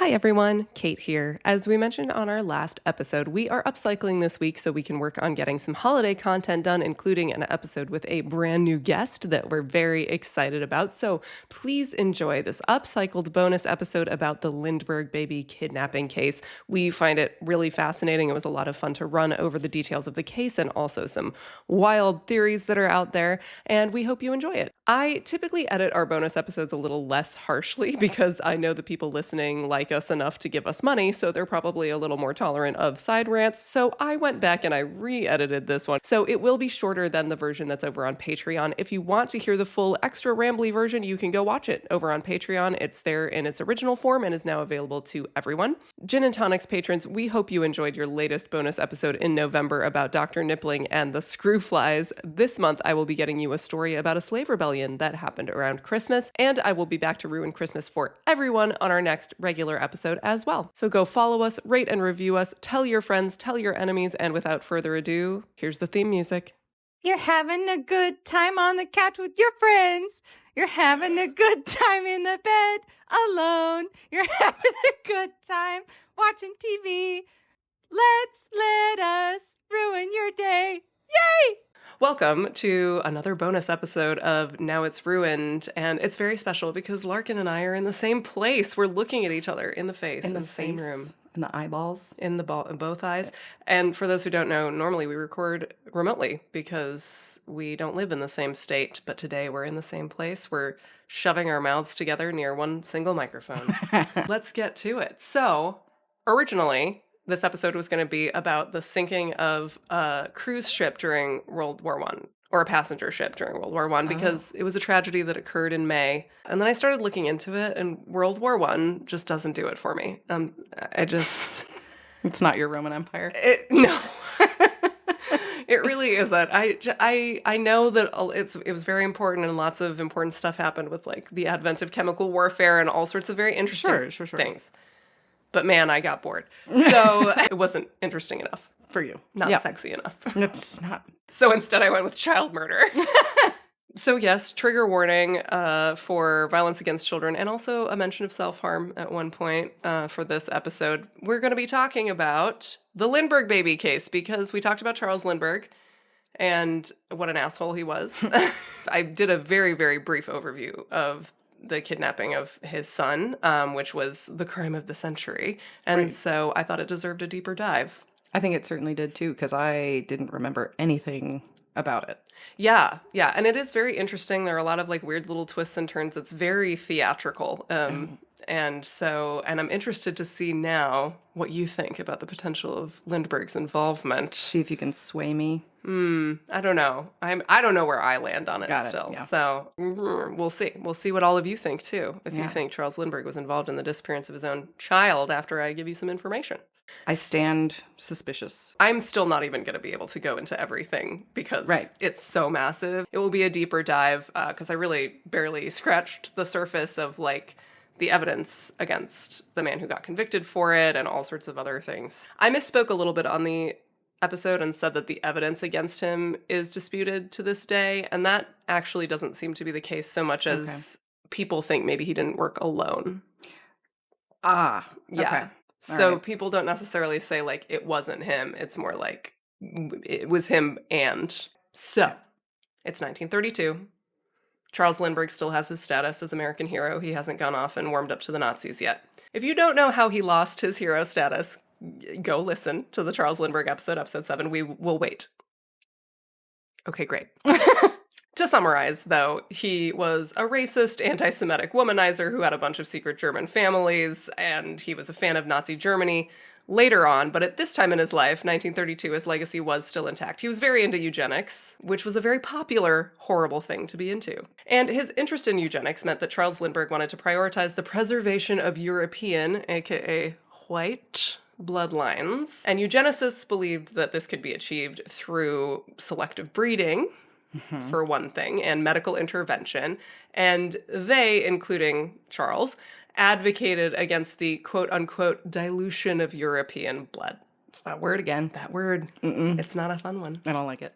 Hi everyone, Kate here. As we mentioned on our last episode, we are upcycling this week so we can work on getting some holiday content done, including an episode with a brand new guest that we're very excited about. So please enjoy this upcycled bonus episode about the Lindbergh Baby kidnapping case. We find it really fascinating. It was a lot of fun to run over the details of the case and also some wild theories that are out there, and we hope you enjoy it. I typically edit our bonus episodes a little less harshly because I know the people listening like us enough to give us money, so they're probably a little more tolerant of side rants. So I went back and I re-edited this one. So it will be shorter than the version that's over on Patreon. If you want to hear the full extra rambly version, you can go watch it over on Patreon. It's there in its original form and is now available to everyone. Gin and Tonics patrons, we hope you enjoyed your latest bonus episode in November about Dr. Nippling and the screw flies. This month, I will be getting you a story about a slave rebellion that happened around Christmas, and I will be back to ruin Christmas for everyone on our next regular episode as well. So go follow us, rate and review us, tell your friends, tell your enemies, and without further ado, here's the theme music. You're having a good time on the couch with your friends. You're having a good time in the bed alone. You're having a good time watching TV. Let us ruin your day. Yay! Welcome to another bonus episode of Now It's Ruined, and it's very special because Larkin and I are in the same place. We're looking at each other in the face, in the same room. In the eyeballs. In both eyes. And for those who don't know, normally we record remotely because we don't live in the same state, but today we're in the same place. We're shoving our mouths together near one single microphone. Let's get to it. So, originally, this episode was going to be about the sinking of a cruise ship during World War I, or a passenger ship during World War I, because it was a tragedy that occurred in May. And then I started looking into it, and World War I just doesn't do it for me. It's not your Roman Empire. No. It really isn't. I know that it was very important, and lots of important stuff happened with like the advent of chemical warfare and all sorts of very interesting things. But man, I got bored. So it wasn't interesting enough for you. Not sexy enough. It's not. So instead I went with child murder. So yes, trigger warning for violence against children, and also a mention of self-harm at one point for this episode. We're going to be talking about the Lindbergh Baby case because we talked about Charles Lindbergh and what an asshole he was. I did a very, very brief overview of the kidnapping of his son, which was the crime of the century. And so I thought it deserved a deeper dive. I think it certainly did too, because I didn't remember anything about it. Yeah. And it is very interesting. There are a lot of like weird little twists and turns. It's very theatrical. And I'm interested to see now what you think about the potential of Lindbergh's involvement. See if you can sway me. I don't know. I don't know where I land on it still. Yeah. So we'll see. We'll see what all of you think too. If you think Charles Lindbergh was involved in the disappearance of his own child after I give you some information. I stand suspicious. I'm still not even going to be able to go into everything because it's so massive. It will be a deeper dive because I really barely scratched the surface of like the evidence against the man who got convicted for it and all sorts of other things. I misspoke a little bit on the episode and said that the evidence against him is disputed to this day, and that actually doesn't seem to be the case so much as people think maybe he didn't work alone. Yeah. Okay. So people don't necessarily say, like, it wasn't him. It's more like it was him and. So, it's 1932. Charles Lindbergh still has his status as American hero. He hasn't gone off and warmed up to the Nazis yet. If you don't know how he lost his hero status, go listen to the Charles Lindbergh episode 7. We will wait. Okay, great. To summarize, though, he was a racist, anti-Semitic womanizer who had a bunch of secret German families, and he was a fan of Nazi Germany later on, but at this time in his life, 1932, his legacy was still intact. He was very into eugenics, which was a very popular, horrible thing to be into. And his interest in eugenics meant that Charles Lindbergh wanted to prioritize the preservation of European, aka white, bloodlines. And eugenicists believed that this could be achieved through selective breeding, for one thing, and medical intervention. And they, including Charles, advocated against the quote-unquote dilution of European blood. It's that word again. That word. It's not a fun one. I don't like it.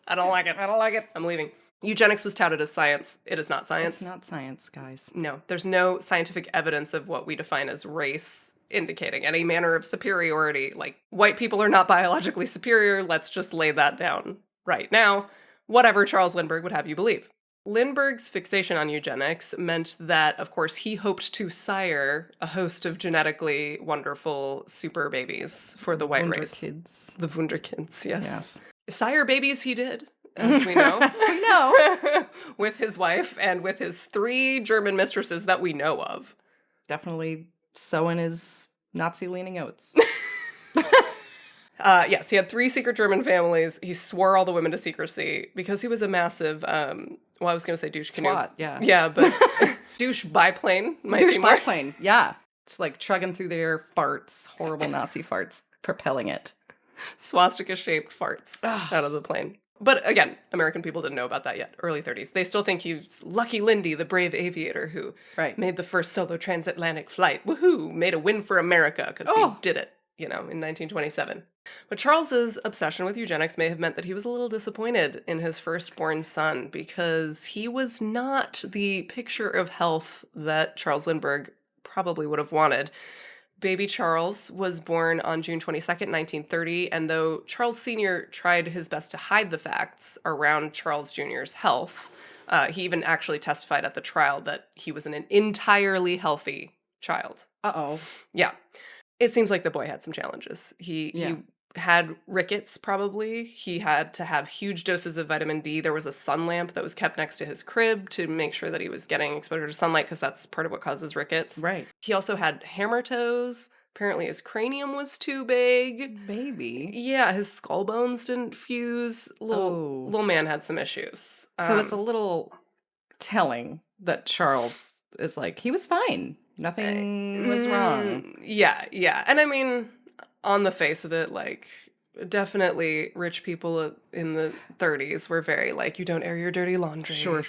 I don't like it. I don't like it. I'm leaving. Eugenics was touted as science. It is not science. It's not science, guys. No, there's no scientific evidence of what we define as race indicating any manner of superiority. Like, white people are not biologically superior. Let's just lay that down right now. Whatever Charles Lindbergh would have you believe. Lindbergh's fixation on eugenics meant that, of course, he hoped to sire a host of genetically wonderful super babies for the white race. Kids. The Wunderkinds, yes. Yes. Sire babies he did, as we know. As we know. With his wife and with his 3 German mistresses that we know of. Definitely sowing his Nazi-leaning oats. Yes, he had 3 secret German families. He swore all the women to secrecy because he was a massive, I was going to say douche canoe. Twat, yeah. Yeah, but douche biplane might Douche be more. biplane, yeah. It's like trugging through their farts, horrible Nazi farts, propelling it. Swastika-shaped farts out of the plane. But again, American people didn't know about that yet. Early 30s. They still think he's Lucky Lindy, the brave aviator who made the first solo transatlantic flight. Woohoo! Made a win for America because he did it, in 1927. But Charles's obsession with eugenics may have meant that he was a little disappointed in his firstborn son because he was not the picture of health that Charles Lindbergh probably would have wanted. Baby Charles was born on June 22nd, 1930, and though Charles Sr. tried his best to hide the facts around Charles Jr.'s health, he even actually testified at the trial that he was an entirely healthy child. Uh-oh. Yeah. It seems like the boy had some challenges. He had rickets, probably. He had to have huge doses of vitamin D. There was a sun lamp that was kept next to his crib to make sure that he was getting exposure to sunlight because that's part of what causes rickets. Right. He also had hammer toes. Apparently his cranium was too big. Baby. Yeah, his skull bones didn't fuse. Little man had some issues. So it's a little telling that Charles is like, he was fine. Nothing was wrong. Yeah. And I mean, on the face of it, like, definitely rich people in the 30s were very like, you don't air your dirty laundry. Sure.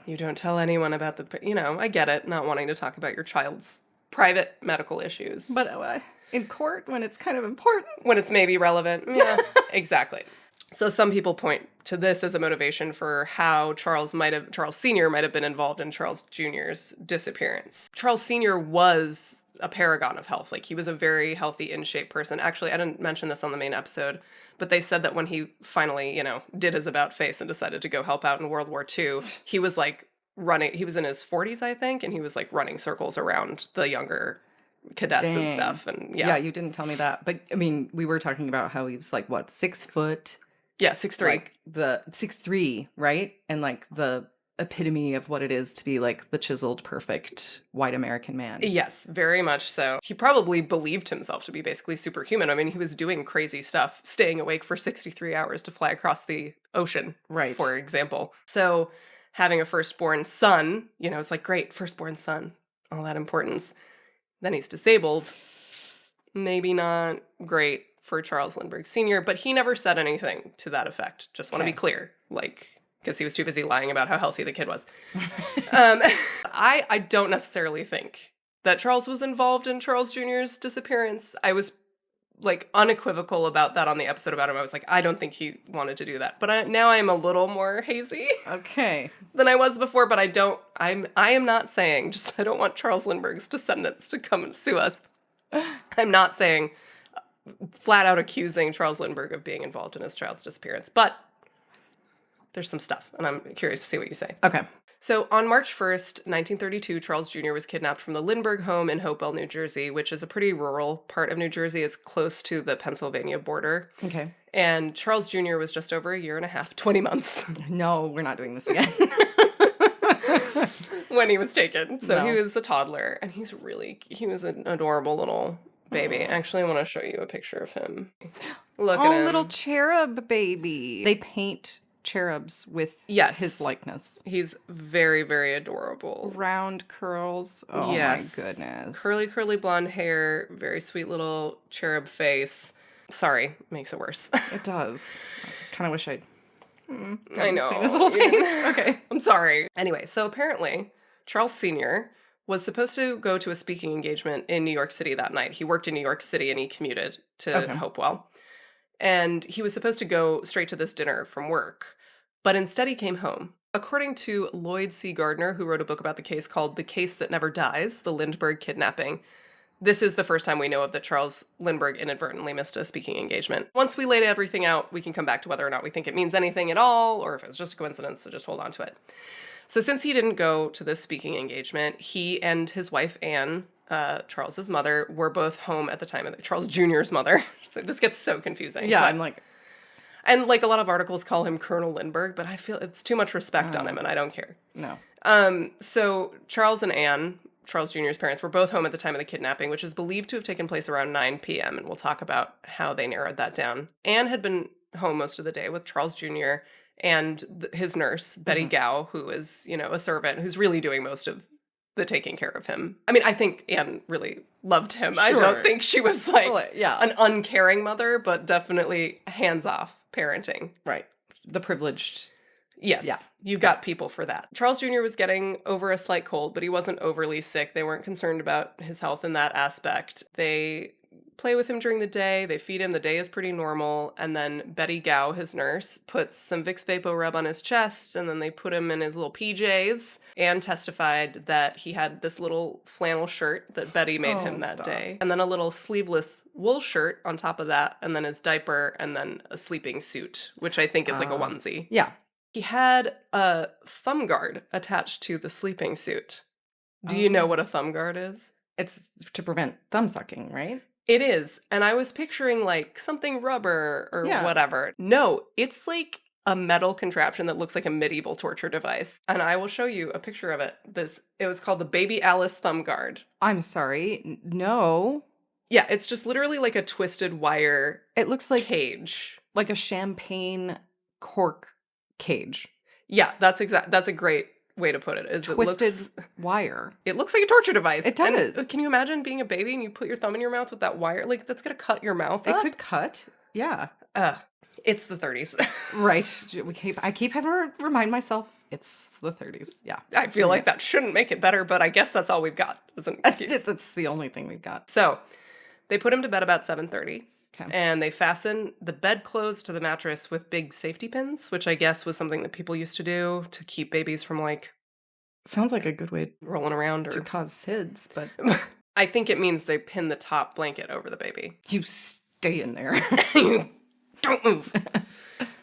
You don't tell anyone about I get it, not wanting to talk about your child's private medical issues. But in court, when it's kind of important. When it's maybe relevant. Yeah, exactly. So some people point to this as a motivation for how Charles Sr. might have been involved in Charles Jr.'s disappearance. Charles Sr. was a paragon of health. Like, he was a very healthy, in-shape person. Actually, I didn't mention this on the main episode, but they said that when he finally, did his about face and decided to go help out in World War II, he was like he was in his 40s, I think, and he was like running circles around the younger cadets and stuff. And yeah, you didn't tell me that. But I mean, we were talking about how he was like, what, 6 foot? Yeah, 6'3". Like the 6'3", right? And like the epitome of what it is to be like the chiseled, perfect white American man. Yes, very much so. He probably believed himself to be basically superhuman. I mean, he was doing crazy stuff, staying awake for 63 hours to fly across the ocean, right? For example. So having a firstborn son, it's like, great, firstborn son, all that importance. Then he's disabled. Maybe not great for Charles Lindbergh Sr., but he never said anything to that effect. Just want to be clear, because he was too busy lying about how healthy the kid was. I don't necessarily think that Charles was involved in Charles Jr.'s disappearance. I was unequivocal about that on the episode about him. I was like, I don't think he wanted to do that. But now I'm a little more hazy. Okay. Than I was before, but I am not saying, I don't want Charles Lindbergh's descendants to come and sue us. I'm not saying flat out accusing Charles Lindbergh of being involved in his child's disappearance, but there's some stuff, and I'm curious to see what you say. Okay. So on March 1st, 1932, Charles Jr. was kidnapped from the Lindbergh home in Hopewell, New Jersey, which is a pretty rural part of New Jersey. It's close to the Pennsylvania border. Okay. And Charles Jr. was just over a year and a half, 20 months. No, we're not doing this again. When he was taken. So he was a toddler, and he was an adorable little baby. Actually, I want to show you a picture of him. Look at him. Little cherub baby. They paint cherubs with his likeness. He's very, very adorable. Round curls. Oh my goodness. Curly blonde hair, very sweet little cherub face. Sorry, makes it worse. It does. I kind of wish I'd I know. seen this little thing. Okay. I'm sorry. Anyway, so apparently Charles Sr. was supposed to go to a speaking engagement in New York City that night. He worked in New York City and he commuted to Hopewell. And he was supposed to go straight to this dinner from work. But instead he came home. According to Lloyd C. Gardner, who wrote a book about the case called The Case That Never Dies, The Lindbergh Kidnapping, this is the first time we know of that Charles Lindbergh inadvertently missed a speaking engagement. Once we laid everything out, we can come back to whether or not we think it means anything at all, or if it was just a coincidence, so just hold on to it. So since he didn't go to this speaking engagement, he and his wife, Anne, Charles's mother, were both home at the time of Charles Jr.'s mother. So this gets so confusing. Yeah, but, I'm like, and like a lot of articles call him Colonel Lindbergh, but I feel it's too much respect on him, and I don't care. no. So Charles and Anne, Charles Jr.'s parents, were both home at the time of the kidnapping, which is believed to have taken place around 9 p.m., and we'll talk about how they narrowed that down. Anne had been home most of the day with Charles Jr. and his nurse, Betty Gow, who is, a servant who's really doing most of the taking care of him. I mean, I think Anne really loved him. Sure. I don't think she was an uncaring mother, but definitely hands-off parenting. Right. The privileged. Yes. Yeah. You've got people for that. Charles Jr. was getting over a slight cold, but he wasn't overly sick. They weren't concerned about his health in that aspect. They play with him during the day. They feed him. The day is pretty normal. And then Betty Gow, his nurse, puts some Vicks Vapo Rub on his chest, and then they put him in his little PJs. Anne testified that he had this little flannel shirt that Betty made him that day. And then a little sleeveless wool shirt on top of that, and then his diaper, and then a sleeping suit, which I think is like a onesie. Yeah. He had a thumb guard attached to the sleeping suit. Do you know what a thumb guard is? It's to prevent thumb sucking, right? It is. And I was picturing like something rubber or whatever. No, it's like a metal contraption that looks like a medieval torture device. And I will show you a picture of it. It was called the Baby Alice Thumb Guard. I'm sorry. No. Yeah, it's just literally like a twisted wire. It looks like cage. Like a champagne cork cage. Yeah, that's a great way to put it. Twisted wire. It looks like a torture device. It does. And can you imagine being a baby and you put your thumb in your mouth with that wire? Like, that's going to cut your mouth up. It could cut. Yeah. It's the 30s. Right. I keep having to remind myself it's the 30s. Yeah. I feel like that shouldn't make it better, but I guess that's all we've got as an excuse. It's the only thing we've got. So they put him to bed about 7:30. Okay. And they fasten the bedclothes to the mattress with big safety pins, which I guess was something that people used to do to keep babies from sounds like a good way rolling around or to cause SIDS, but I think it means they pin the top blanket over the baby. You stay in there. You don't move.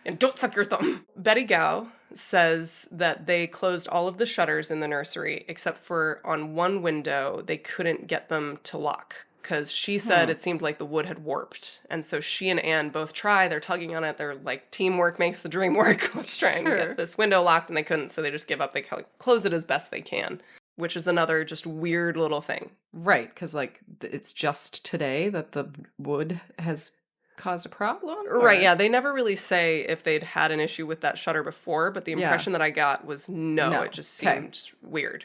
And don't suck your thumb. Betty Gow says that they closed all of the shutters in the nursery except for on one window they couldn't get them to lock. Because she said it seemed like the wood had warped. And so she and Anne both try. They're tugging on it. They're like, teamwork makes the dream work. Let's try and get this window locked. And they couldn't. So they just give up. They close it as best they can, which is another just weird little thing. Right. Because it's just today that the wood has caused a problem? Or? Right. Yeah. They never really say if they'd had an issue with that shutter before. But the impression that I got was no. It just seemed weird.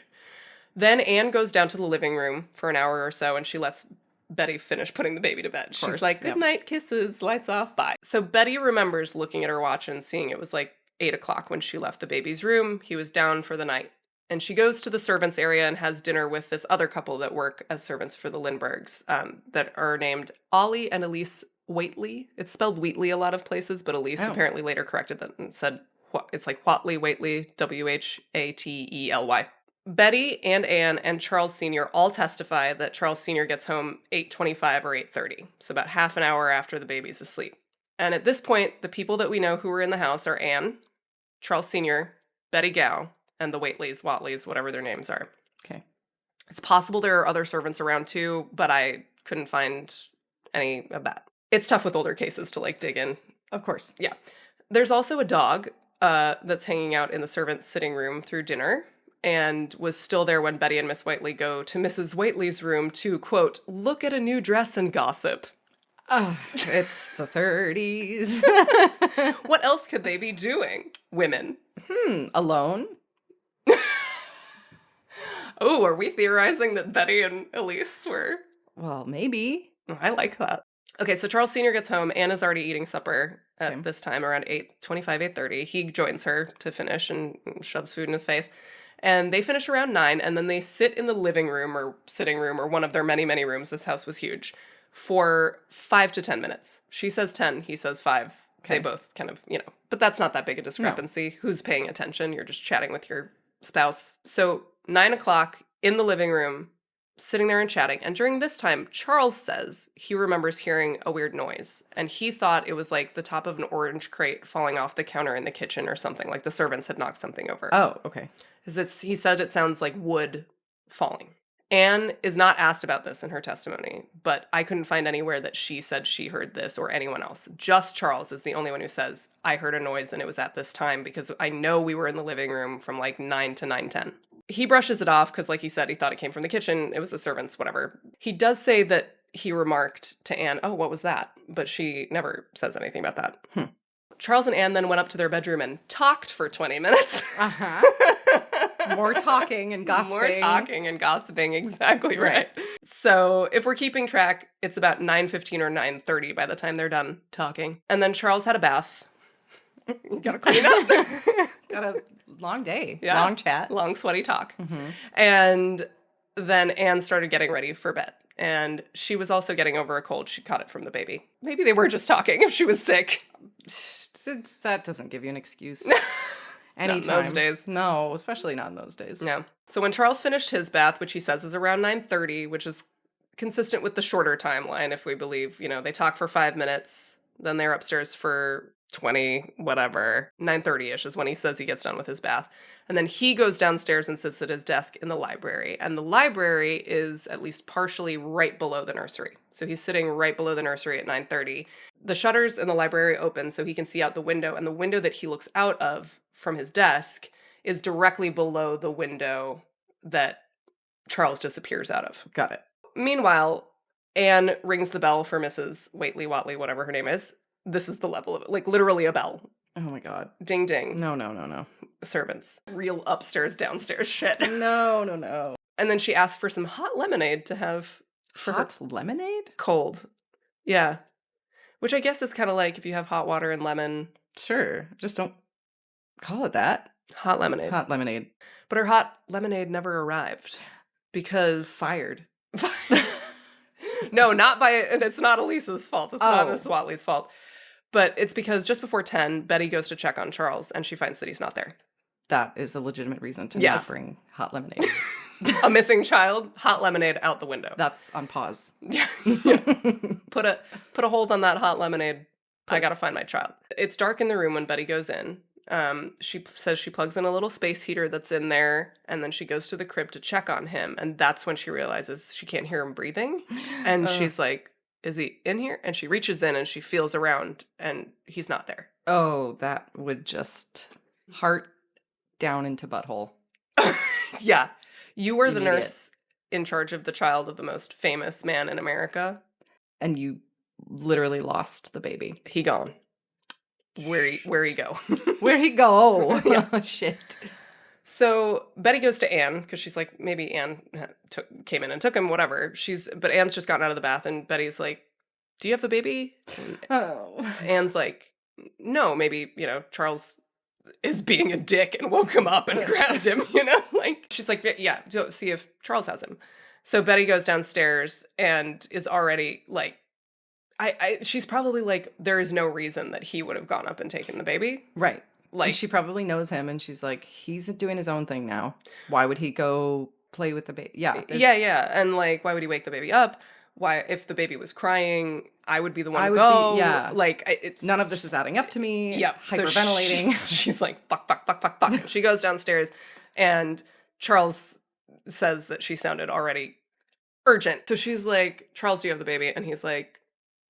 Then Anne goes down to the living room for an hour or so. And she lets Betty finished putting the baby to bed. She's like, good night, kisses, lights off, bye. So Betty remembers looking at her watch and seeing it was like 8 o'clock when she left the baby's room. He was down for the night. And she goes to the servants' area and has dinner with this other couple that work as servants for the Lindberghs that are named Ollie and Elise Whately. It's spelled Wheatley a lot of places, but Elise apparently later corrected that and said it's like Whatley, Whately, Whately. Betty and Anne and Charles Sr. all testify that Charles Sr. gets home 8:25 or 8:30, so about half an hour after the baby's asleep. And at this point, the people that we know who were in the house are Anne, Charles Sr., Betty Gow, and the Whateleys, whatever their names are. Okay. It's possible there are other servants around too, but I couldn't find any of that. It's tough with older cases to dig in. Of course. Yeah. There's also a dog that's hanging out in the servants' sitting room through dinner, and was still there when Betty and Miss Whately go to Mrs. Whately's room to, quote, look at a new dress and gossip. It's the 30s. What else could they be doing? Women. Alone? Oh, are we theorizing that Betty and Elise were? Well, maybe. I like that. Okay, so Charles Sr. gets home. Anna's already eating supper at this time, around 8:25, 8:30. He joins her to finish and shoves food in his face. And they finish around 9, and then they sit in the living room or sitting room or one of their many, many rooms. This house was huge. For 5 to 10 minutes. She says 10, he says 5. They both kind of, but that's not that big a discrepancy. No. Who's paying attention? You're just chatting with your spouse. So 9:00 in the living room, sitting there and chatting. And during this time, Charles says he remembers hearing a weird noise. And he thought it was like the top of an orange crate falling off the counter in the kitchen or something. Like the servants had knocked something over. Oh, okay. He said it sounds like wood falling. Anne is not asked about this in her testimony, but I couldn't find anywhere that she said she heard this or anyone else. Just Charles is the only one who says, I heard a noise and it was at this time, because I know we were in the living room from like 9 to 9:10. He brushes it off because, like he said, he thought it came from the kitchen. It was the servants, whatever. He does say that he remarked to Anne, oh, what was that? But she never says anything about that. Charles and Anne then went up to their bedroom and talked for 20 minutes. More talking and gossiping. More talking and gossiping, exactly right. So if we're keeping track, it's about 9:15 or 9:30 by the time they're done talking. And then Charles had a bath. Gotta clean up. Got a long day. Yeah. Long chat. Long sweaty talk. Mm-hmm. And then Anne started getting ready for bed. And she was also getting over a cold. She caught it from the baby. Maybe they were just talking if she was sick. That doesn't give you an excuse. Anytime. Not in those days. No, especially not in those days. Yeah. So when Charles finished his bath, which he says is around 9:30, which is consistent with the shorter timeline, if we believe, they talk for 5 minutes, then they're upstairs for 20, whatever. 9:30-ish is when he says he gets done with his bath. And then he goes downstairs and sits at his desk in the library. And the library is at least partially right below the nursery. So he's sitting right below the nursery at 9:30. The shutters in the library open so he can see out the window. And the window that he looks out of from his desk is directly below the window that Charles disappears out of. Got it. Meanwhile, Anne rings the bell for Mrs. Whately, whatever her name is. This is the level of it. Like, literally a bell. Oh, my God. Ding, ding. No. Servants. Real upstairs, downstairs shit. No. And then she asks for some hot lemonade to have for hot lemonade? Cold. Yeah. Which I guess is kind of like if you have hot water and lemon. Sure. Just don't call it that. Hot lemonade. Hot lemonade. But her hot lemonade never arrived because... Fired. No, and it's not Elisa's fault. It's not Miss Watley's fault. But it's because just before 10, Betty goes to check on Charles, and she finds that he's not there. That is a legitimate reason to not bring hot lemonade. A missing child, hot lemonade out the window. That's on pause. Yeah. Put a hold on that hot lemonade. I gotta find my child. It's dark in the room when Betty goes in. She says she plugs in a little space heater that's in there, and then she goes to the crib to check on him, and that's when she realizes she can't hear him breathing. And she's like, is he in here? And she reaches in and she feels around, and he's not there. Oh, that would just heart down into butthole. Yeah. You were the nurse in charge of the child of the most famous man in America. And you literally lost the baby. He gone. Where he go? Where'd he go? Yeah. Oh, shit. So Betty goes to Anne because she's like, maybe Anne came in and took him, whatever. But Anne's just gotten out of the bath, and Betty's like, do you have the baby? Anne's like, no, maybe, Charles is being a dick and woke him up and grabbed him, like, she's like, yeah, see if Charles has him. So Betty goes downstairs and is already like, she's probably like, there is no reason that he would have gone up and taken the baby. Right. Like, and she probably knows him, and she's like, he's doing his own thing now. Why would he go play with the baby? Yeah. Yeah. And like, why would he wake the baby up? Why, if the baby was crying, I would be the one to go. Like, it's none of this is adding up to me. Yeah. Hyperventilating. So she's like, fuck. And she goes downstairs, and Charles says that she sounded already urgent. So she's like, Charles, do you have the baby? And he's like,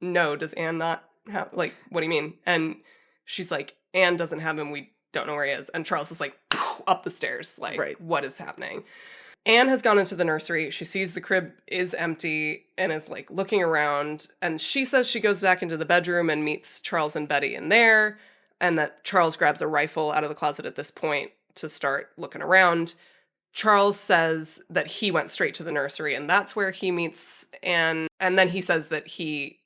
no, does Anne not have, like, what do you mean? And she's like, Anne doesn't have him. We don't know where he is. And Charles is like, up the stairs. Like, right. What is happening? Anne has gone into the nursery. She sees the crib is empty and is like looking around. And she says she goes back into the bedroom and meets Charles and Betty in there. And that Charles grabs a rifle out of the closet at this point to start looking around. Charles says that he went straight to the nursery, and that's where he meets Anne. And then he says that he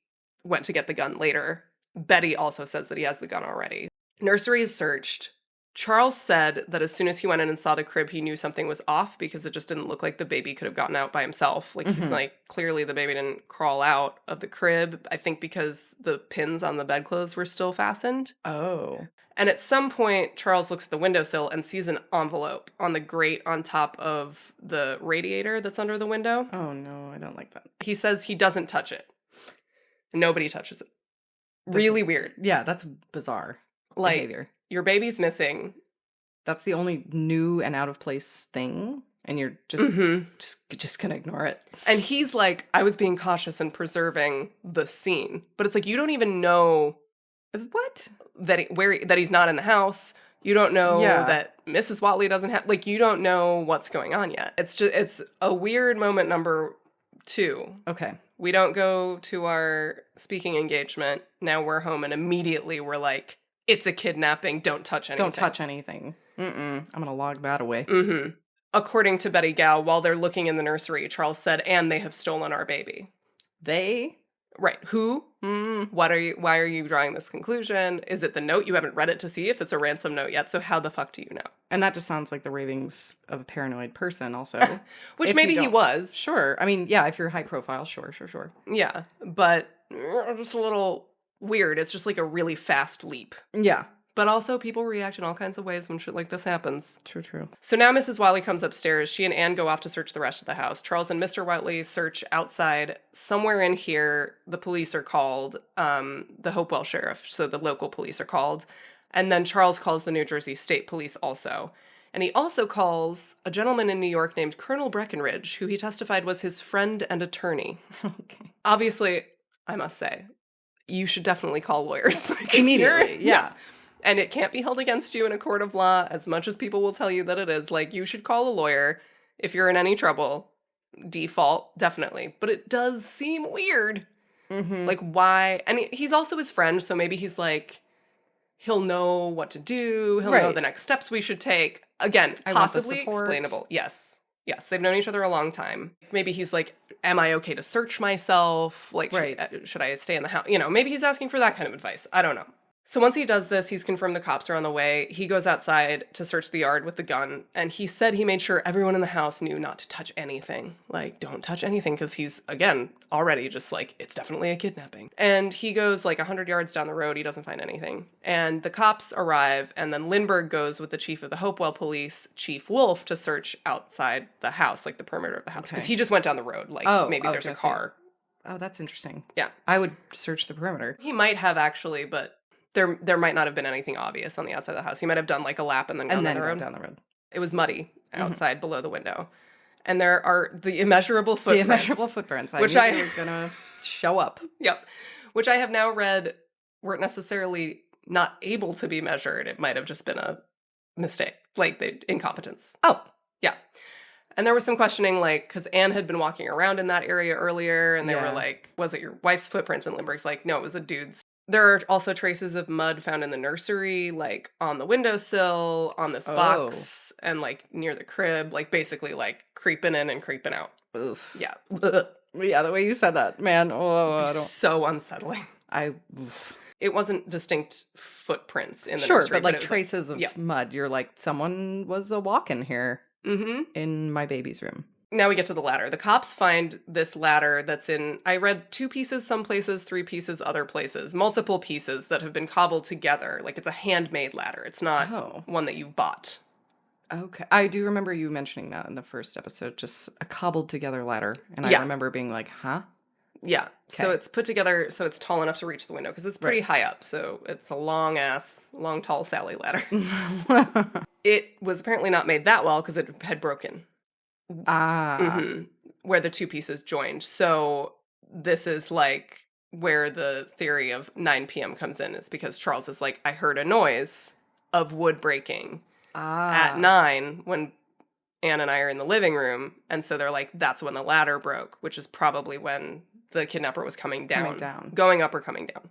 went to get the gun later. Betty also says that he has the gun already. Nursery is searched. Charles said that as soon as he went in and saw the crib, he knew something was off because it just didn't look like the baby could have gotten out by himself. Like, he's like, clearly the baby didn't crawl out of the crib. I think because the pins on the bedclothes were still fastened. Oh. And at some point, Charles looks at the windowsill and sees an envelope on the grate on top of the radiator that's under the window. Oh, no, I don't like that. He says he doesn't touch it. Nobody touches it. Really weird. Yeah, that's bizarre behavior. Your baby's missing. That's the only new and out of place thing, and you're just gonna ignore it. And he's like, I was being cautious and preserving the scene, but it's like you don't even know What? that he's not in the house. You don't know that Mrs. Watley doesn't have, like, you don't know what's going on yet. It's a weird moment number 2. Okay. We don't go to our speaking engagement. Now we're home, and immediately we're like, it's a kidnapping. Don't touch anything. Don't touch anything. I'm gonna log that away. According to Betty Gow, while they're looking in the nursery, Charles said, and they have stolen our baby. They? Right. Who? Why are you drawing this conclusion? Is it the note? You haven't read it to see if it's a ransom note yet, so how the fuck do you know? And that just sounds like the ravings of a paranoid person also. Which maybe he was. Sure. I mean, yeah, if you're high profile, sure. Yeah, but just a little weird. It's just like a really fast leap. Yeah. But also, people react in all kinds of ways when shit like this happens. True. So now Mrs. Watley comes upstairs. She and Anne go off to search the rest of the house. Charles and Mr. Watley search outside. Somewhere in here, the police are called, the Hopewell sheriff, so the local police are called. And then Charles calls the New Jersey State Police also. And he also calls a gentleman in New York named Colonel Breckenridge, who he testified was his friend and attorney. Okay. Obviously, I must say, you should definitely call lawyers. Immediately, yeah. Yes. And it can't be held against you in a court of law, as much as people will tell you that it is. Like, you should call a lawyer if you're in any trouble. Default, definitely. But it does seem weird. Like, why? And he's also his friend, so maybe he's like, he'll know what to do. He'll know the next steps we should take. Again, possibly explainable. Yes, they've known each other a long time. Maybe he's like, am I okay to search myself? Like, should I stay in the house? You know, maybe he's asking for that kind of advice. I don't know. So once he does this, he's confirmed the cops are on the way. He goes outside to search the yard with the gun, and he said he made sure everyone in the house knew not to touch anything. Like, don't touch anything, because he's, again, already just like, it's definitely a kidnapping. And he goes like 100 yards down the road. He doesn't find anything. And the cops arrive, and then Lindbergh goes with the chief of the Hopewell police, Chief Wolf, to search outside the house, like the perimeter of the house, because he just went down the road. Like, maybe there's a car. Oh, that's interesting. Yeah. I would search the perimeter. He might have, actually, but there might not have been anything obvious on the outside of the house. He might have done like a lap and then gone down the road. It was muddy outside below the window. And there are the immeasurable footprints. Which I were gonna show up. Yep. Which I have now read weren't necessarily not able to be measured. It might have just been a mistake, like the incompetence. Oh. Yeah. And there was some questioning, like, because Anne had been walking around in that area earlier, and they were like, was it your wife's footprints? And Lindbergh's like, no, it was a dude's. There are also traces of mud found in the nursery, like on the windowsill, on this box, and like near the crib, like basically like creeping in and creeping out. Oof. Yeah. Yeah, the way you said that, man. Oh, I don't. So unsettling. It wasn't distinct footprints in the nursery. But like traces of mud. You're like, someone was a walk-in here in my baby's room. Now we get to the ladder. The cops find this ladder that's in, I read 2 pieces some places, 3 pieces other places, multiple pieces that have been cobbled together. Like, it's a handmade ladder. It's not one that you bought. Okay. I do remember you mentioning that in the first episode, just a cobbled together ladder. And I remember being like, huh? Yeah. Okay. So it's put together so it's tall enough to reach the window because it's pretty high up. So it's a long, tall Sally ladder. It was apparently not made that well because it had broken. Where the 2 pieces joined. So this is like where the theory of 9 p.m. comes in, is because Charles is like, I heard a noise of wood breaking at 9 when Anne and I are in the living room. And so they're like, that's when the ladder broke, which is probably when the kidnapper was coming down. Going up or coming down.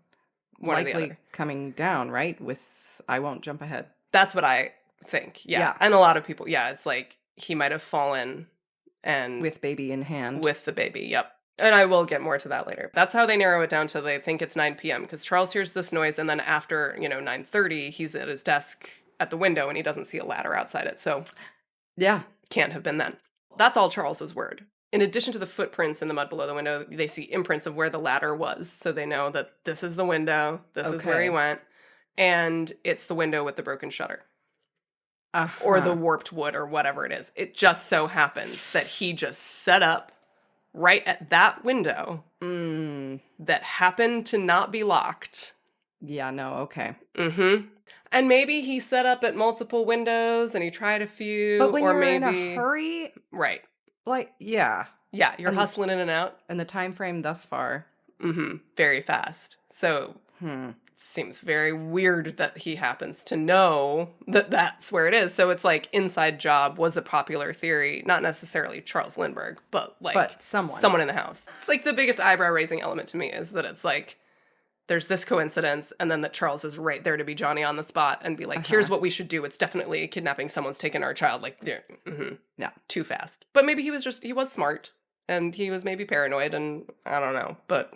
One Likely or the other. Coming down, right? With I won't jump ahead. That's what I think. Yeah. And a lot of people, it's like he might have fallen and with baby in hand. With the baby, yep. And I will get more to that later. That's how they narrow it down to they think it's 9 p.m. because Charles hears this noise, and then after, 9:30, he's at his desk at the window and he doesn't see a ladder outside it. So Yeah. can't have been then. That's all Charles's word. In addition to the footprints in the mud below the window, they see imprints of where the ladder was. So they know that this is the window, this is where he Okay. went, and it's the window with the broken shutter or the warped wood or whatever it is. It just so happens that he just set up right at that window that happened to not be locked. Yeah, no, okay. Mm-hmm. And maybe he set up at multiple windows and he tried a few. But when or you're maybe, in a hurry, right. like, yeah. Yeah, you're And- hustling in and out. And the time frame thus far. Mm-hmm. Very fast. So seems very weird that he happens to know that that's where it is. So it's like inside job was a popular theory, not necessarily Charles Lindbergh, but like someone in the house. It's like the biggest eyebrow raising element to me is that it's like there's this coincidence and then that Charles is right there to be Johnny on the spot and be like, here's what we should do. It's definitely kidnapping. Someone's taken our child. Like, yeah, too fast. But maybe he was smart and he was maybe paranoid and I don't know. But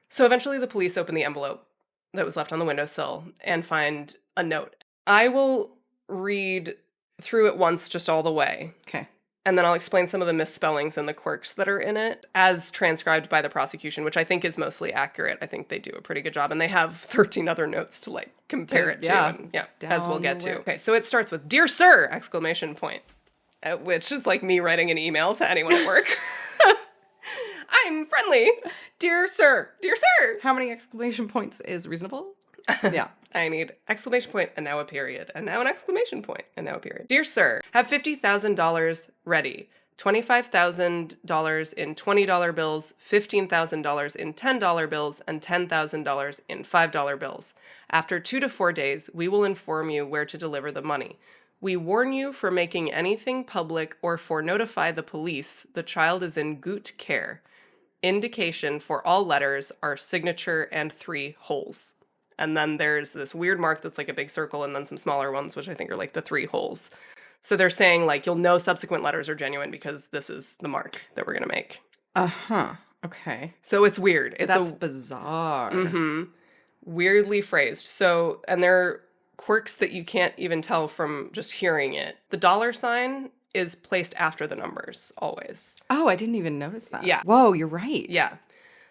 so eventually the police open the envelope that was left on the windowsill and find a note. I will read through it once, just all the way. Okay. And then I'll explain some of the misspellings and the quirks that are in it as transcribed by the prosecution, which I think is mostly accurate. I think they do a pretty good job. And they have 13 other notes to like compare it to. And, as we'll get to. Okay, so it starts with, "Dear Sir!" exclamation point, which is like me writing an email to anyone at work. I'm friendly. Dear Sir. Dear Sir! How many exclamation points is reasonable? Yeah. I need exclamation point and now a period, and now an exclamation point and now a period. "Dear Sir, have $50,000 ready. $25,000 in $20 bills, $15,000 in $10 bills, and $10,000 in $5 bills. After 2 to 4 days, we will inform you where to deliver the money. We warn you for making anything public or for notify the police the child is in good care. Indication for all letters are signature and 3 holes." And then there's this weird mark that's like a big circle and then some smaller ones, which I think are like the 3 holes. So they're saying like, you'll know subsequent letters are genuine because this is the mark that we're going to make. Okay. So it's weird. That's bizarre. Weirdly phrased. So, and there are quirks that you can't even tell from just hearing it. The $sign is placed after the numbers always. Oh, I didn't even notice that. Yeah. Whoa, you're right. Yeah.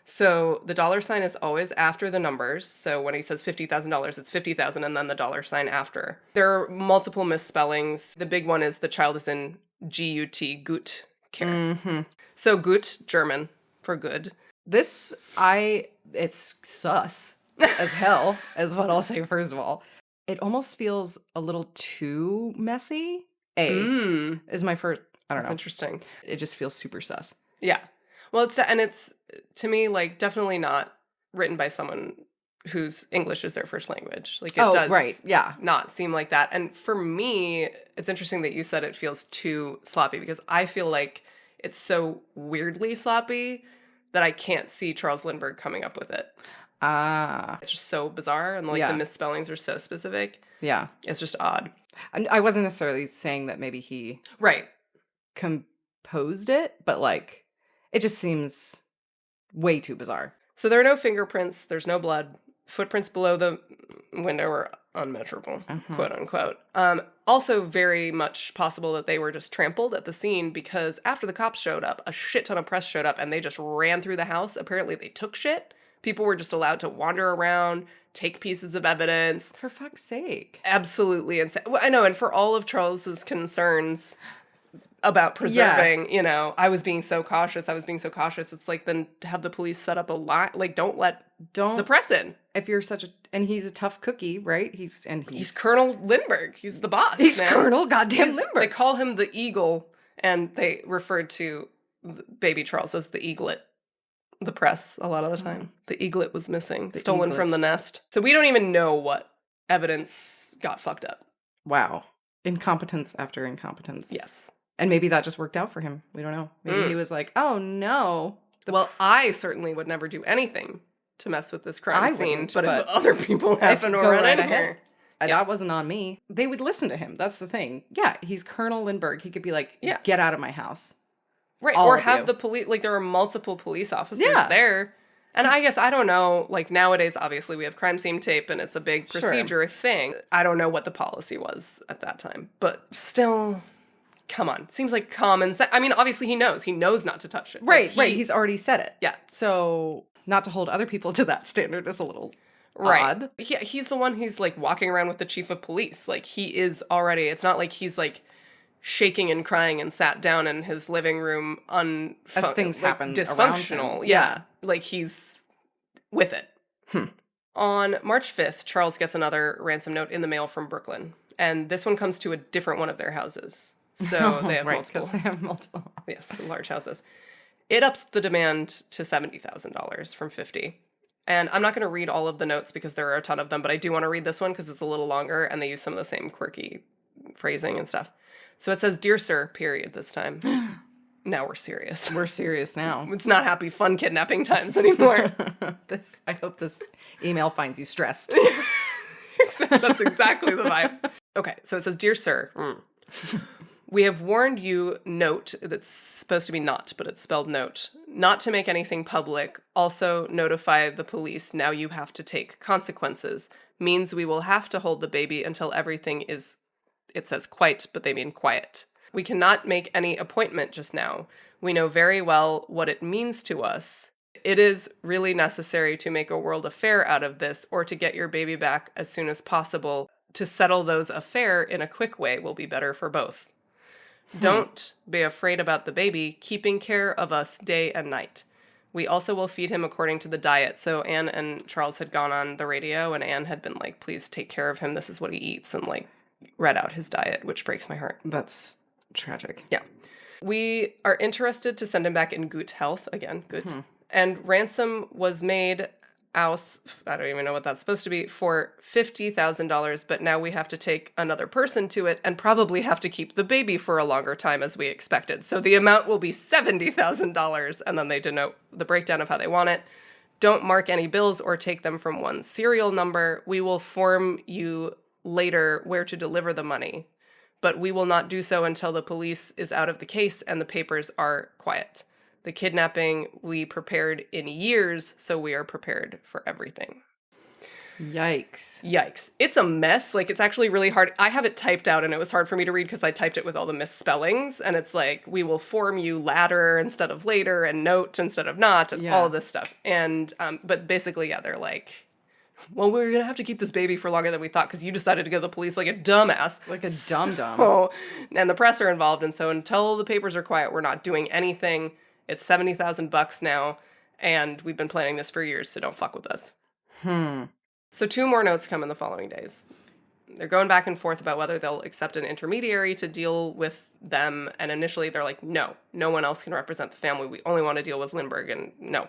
So the $sign is always after the numbers. So when he says $50,000, it's 50,000 and then the $sign after. There are multiple misspellings. The big one is the child is in GUT, gut care. So gut, German for good. It's sus as hell, is what I'll say first of all. It almost feels a little too messy. Is my first, I don't know. That's interesting. It just feels super sus. Yeah. Well, it's to me like definitely not written by someone whose English is their first language. Like it does not seem like that. And for me, it's interesting that you said it feels too sloppy because I feel like it's so weirdly sloppy that I can't see Charles Lindbergh coming up with it. It's just so bizarre and like the misspellings are so specific. Yeah. It's just odd. I wasn't necessarily saying that maybe he composed it, but like it just seems way too bizarre. So there are no fingerprints, there's no blood. Footprints below the window are unmeasurable, quote unquote. Also very much possible that they were just trampled at the scene because after the cops showed up, a shit ton of press showed up and they just ran through the house. Apparently they took shit. People were just allowed to wander around, take pieces of evidence. For fuck's sake. Absolutely insane. Well, I know, and for all of Charles's concerns about preserving, I was being so cautious. It's like, then have the police set up a line. Like, don't let the press in. If you're and he's a tough cookie, right? He's Colonel Lindbergh. He's the boss. He's Colonel goddamn Lindbergh. They call him the Eagle, and they referred to baby Charles as the Eaglet. The press a lot of the time. The eaglet was missing, stolen from the nest. So we don't even know what evidence got fucked up. Wow. Incompetence after incompetence. Yes. And maybe that just worked out for him. We don't know. Maybe he was like, oh no. Well, I certainly would never do anything to mess with this crime scene. But if other people happen to run in here. That wasn't on me. They would listen to him. That's the thing. Yeah, he's Colonel Lindbergh. He could be like, get out of my house. Right, or have the police, like there are multiple police officers there. And I guess, I don't know, like nowadays, obviously we have crime scene tape and it's a big Sure. procedure thing. I don't know what the policy was at that time, but still, come on. Seems like common sense. I mean, obviously he knows. He knows not to touch it. Right, Like, right. He's already said it. Yeah. So not to hold other people to that standard is a little Right. odd. He's the one who's like walking around with the chief of police. Like he is already, it's not like he's like shaking and crying and sat down in his living room As things happen around dysfunctional. him. Yeah. Like he's with it. On March 5th, Charles gets another ransom note in the mail from Brooklyn. And this one comes to a different one of their houses. So they have Right, multiple. because they have multiple. Yes, large houses. It ups the demand to $70,000 from 50. And I'm not going to read all of the notes because there are a ton of them, but I do want to read this one because it's a little longer and they use some of the same quirky phrasing and stuff. So it says, "Dear Sir," period this time. Now we're serious. We're serious now. It's not happy, fun kidnapping times anymore. I hope this email finds you stressed. That's exactly the vibe. Okay, so it says, "Dear Sir, we have warned you, note," that's supposed to be not, but it's spelled note, "not to make anything public. Also notify the police. Now you have to take consequences. Means we will have to hold the baby until everything is," it says quite, but they mean quiet. "We cannot make any appointment just now. We know very well what it means to us. It is really necessary to make a world affair out of this or to get your baby back as soon as possible. To settle those affair in a quick way will be better for both. Don't be afraid about the baby, keeping care of us day and night. We also will feed him according to the diet." So Anne and Charles had gone on the radio and Anne had been like, "Please take care of him. This is what he eats," and like read out his diet, which breaks my heart. That's tragic. Yeah. "We are interested to send him back in good health," again, good. "And ransom was made aus," I don't even know what that's supposed to be, "for $50,000, but now we have to take another person to it and probably have to keep the baby for a longer time as we expected. So the amount will be $70,000, and then they denote the breakdown of how they want it. "Don't mark any bills or take them from one serial number. We will inform you later where to deliver the money, but we will not do so until the police is out of the case and the papers are quiet. The kidnapping we prepared in years, so we are prepared for everything." Yikes. Yikes. It's a mess. Like, it's actually really hard. I have it typed out and it was hard for me to read because I typed it with all the misspellings. And it's like, "We will form you latter instead of later and note instead of not," and all of this stuff. And, but basically, yeah, they're like, "Well, we're going to have to keep this baby for longer than we thought because you decided to go to the police like a dumbass." Like a dum-dum. So, and the press are involved. And so until the papers are quiet, we're not doing anything. It's $70,000 now. And we've been planning this for years, so don't fuck with us. So 2 more notes come in the following days. They're going back and forth about whether they'll accept an intermediary to deal with them. And initially they're like, no one else can represent the family. We only want to deal with Lindbergh, and no.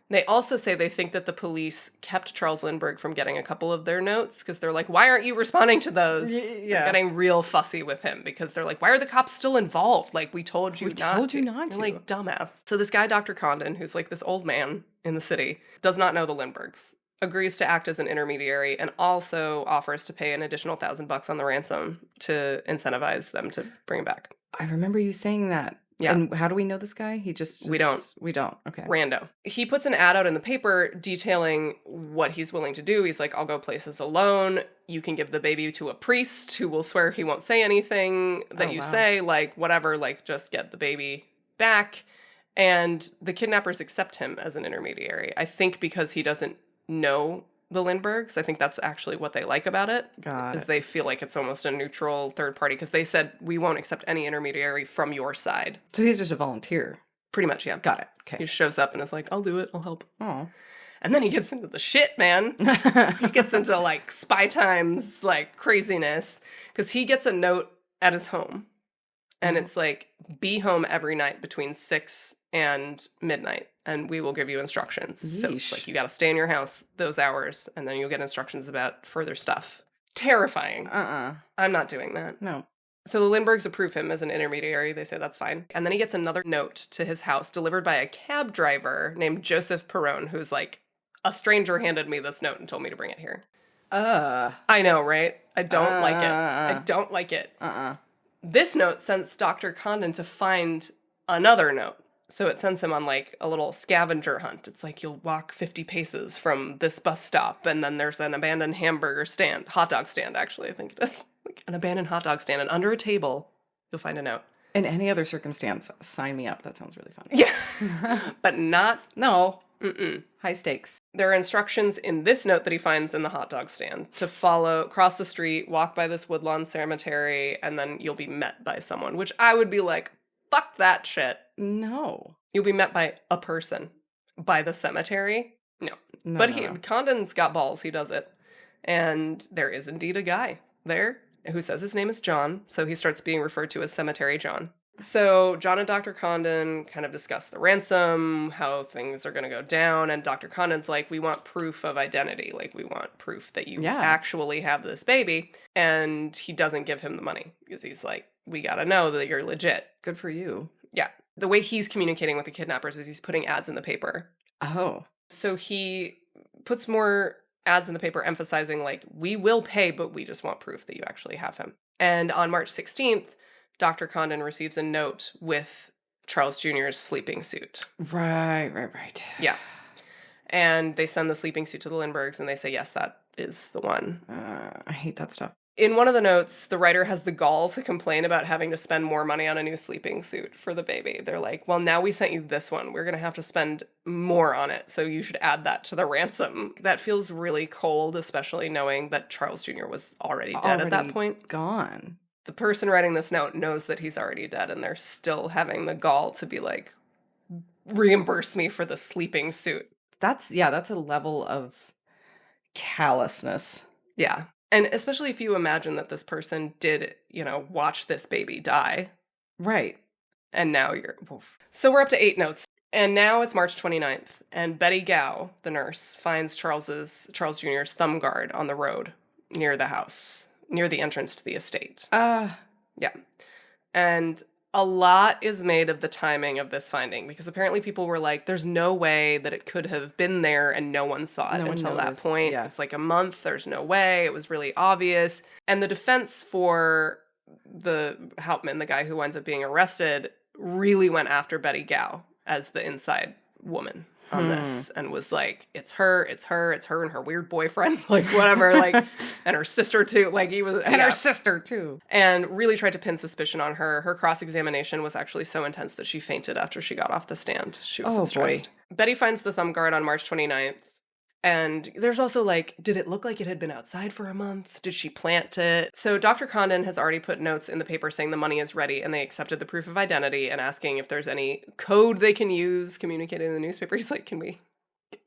They also say they think that the police kept Charles Lindbergh from getting a couple of their notes because they're like, "Why aren't you responding to those?" Yeah. They're getting real fussy with him because they're like, "Why are the cops still involved? Like, we told you We not told to." you not They're to. like, dumbass. So this guy, Dr. Condon, who's like this old man in the city, does not know the Lindberghs, agrees to act as an intermediary, and also offers to pay an additional $1,000 on the ransom to incentivize them to bring him back. I remember you saying that. Yeah. And how do we know this guy? He just We don't. We don't. Okay. Rando. He puts an ad out in the paper detailing what he's willing to do. He's like, "I'll go places alone. You can give the baby to a priest who will swear he won't say anything that you say, like, whatever, like, just get the baby back." And the kidnappers accept him as an intermediary. I think because he doesn't know the Lindberghs. I think that's actually what they like about it. Got is it. they feel like it's almost a neutral third party because they said, "We won't accept any intermediary from your side." So he's just a volunteer. Pretty much, yeah. Got it. He Okay. shows up and is like, "I'll do it. I'll help." Oh. And then he gets into the shit, man. He gets into like spy times, like craziness, because he gets a note at his home. And it's like, "Be home every night between 6 and midnight, and we will give you instructions." So it's Yeesh. like, you got to stay in your house those hours, and then you'll get instructions about further stuff. Terrifying. I'm not doing that. No. So the Lindberghs approve him as an intermediary. They say that's fine. And then he gets another note to his house delivered by a cab driver named Joseph Perrone, who's like, "A stranger handed me this note and told me to bring it here." I know, right? I don't like it. I don't like it. This note sends Dr. Condon to find another note So it sends him on like a little scavenger hunt. It's like you'll walk 50 paces from this bus stop, and then there's an abandoned hamburger stand, hot dog stand, actually, I think it is. Like an abandoned hot dog stand, and under a table, you'll find a note. In any other circumstance, sign me up. That sounds really fun. Yeah. But not. No. Mm-mm. High stakes. There are instructions in this note that he finds in the hot dog stand to cross the street, walk by this woodlawn cemetery, and then you'll be met by someone, which I would be like, fuck that shit. No. You'll be met by a person. By the cemetery? No. No, But no. Condon's got balls. He does it. And there is indeed a guy there who says his name is John, so he starts being referred to as Cemetery John. So John and Dr. Condon kind of discuss the ransom, how things are going to go down, and Dr. Condon's like, we want proof of identity. Like, we want proof that you actually have this baby. And he doesn't give him the money because he's like, we got to know that you're legit. Good for you. Yeah. The way he's communicating with the kidnappers is he's putting ads in the paper. Oh. So he puts more ads in the paper emphasizing, like, we will pay, but we just want proof that you actually have him. And on March 16th, Dr. Condon receives a note with Charles Jr.'s sleeping suit. Right. Yeah. And they send the sleeping suit to the Lindberghs, and they say, yes, that is the one. I hate that stuff. In one of the notes, the writer has the gall to complain about having to spend more money on a new sleeping suit for the baby. They're like, well, now we sent you this one. We're going to have to spend more on it, so you should add that to the ransom. That feels really cold, especially knowing that Charles Jr. was already dead at that point. Gone. The person writing this note knows that he's already dead, and they're still having the gall to be like, reimburse me for the sleeping suit. That's a level of callousness. Yeah. And especially if you imagine that this person did, watch this baby die. Right. And now So we're up to 8 notes. And now it's March 29th. And Betty Gow, the nurse, finds Charles Jr.'s thumb guard on the road near the house, near the entrance to the estate. Yeah. And a lot is made of the timing of this finding, because apparently people were like, there's no way that it could have been there and no one saw it until that point. Yeah. It's like a month. There's no way. It was really obvious. And the defense for the Hauptman, the guy who winds up being arrested, really went after Betty Gow as the inside woman on this, and was like, it's her and her weird boyfriend, like whatever, like, and her sister too, like her sister too, and really tried to pin suspicion on her. Her cross-examination was actually so intense that she fainted after she got off the stand. She was so stressed. Betty finds the thumb guard on March 29th. And there's also like, did it look like it had been outside for a month? Did she plant it? So Dr. Condon has already put notes in the paper saying the money is ready, and they accepted the proof of identity and asking if there's any code they can use communicating in the newspaper. He's like, can we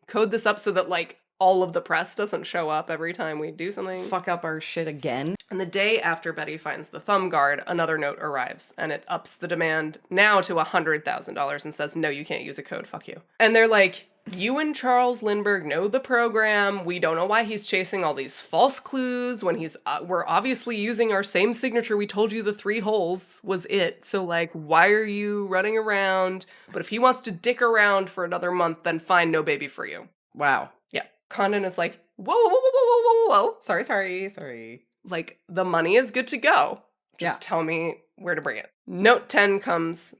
code this up so that like all of the press doesn't show up every time we do something? Fuck up our shit again. And the day after Betty finds the thumb guard, another note arrives, and it ups the demand now to $100,000 and says, no, you can't use a code, fuck you. And they're like, you and Charles Lindbergh know the program. We don't know why he's chasing all these false clues when we're obviously using our same signature. We told you the 3 holes was it. So like, why are you running around? But if he wants to dick around for another month, then fine, no baby for you. Wow. Yeah. Condon is like, whoa. Sorry. Like, the money is good to go. Just tell me where to bring it. Note 10 comes,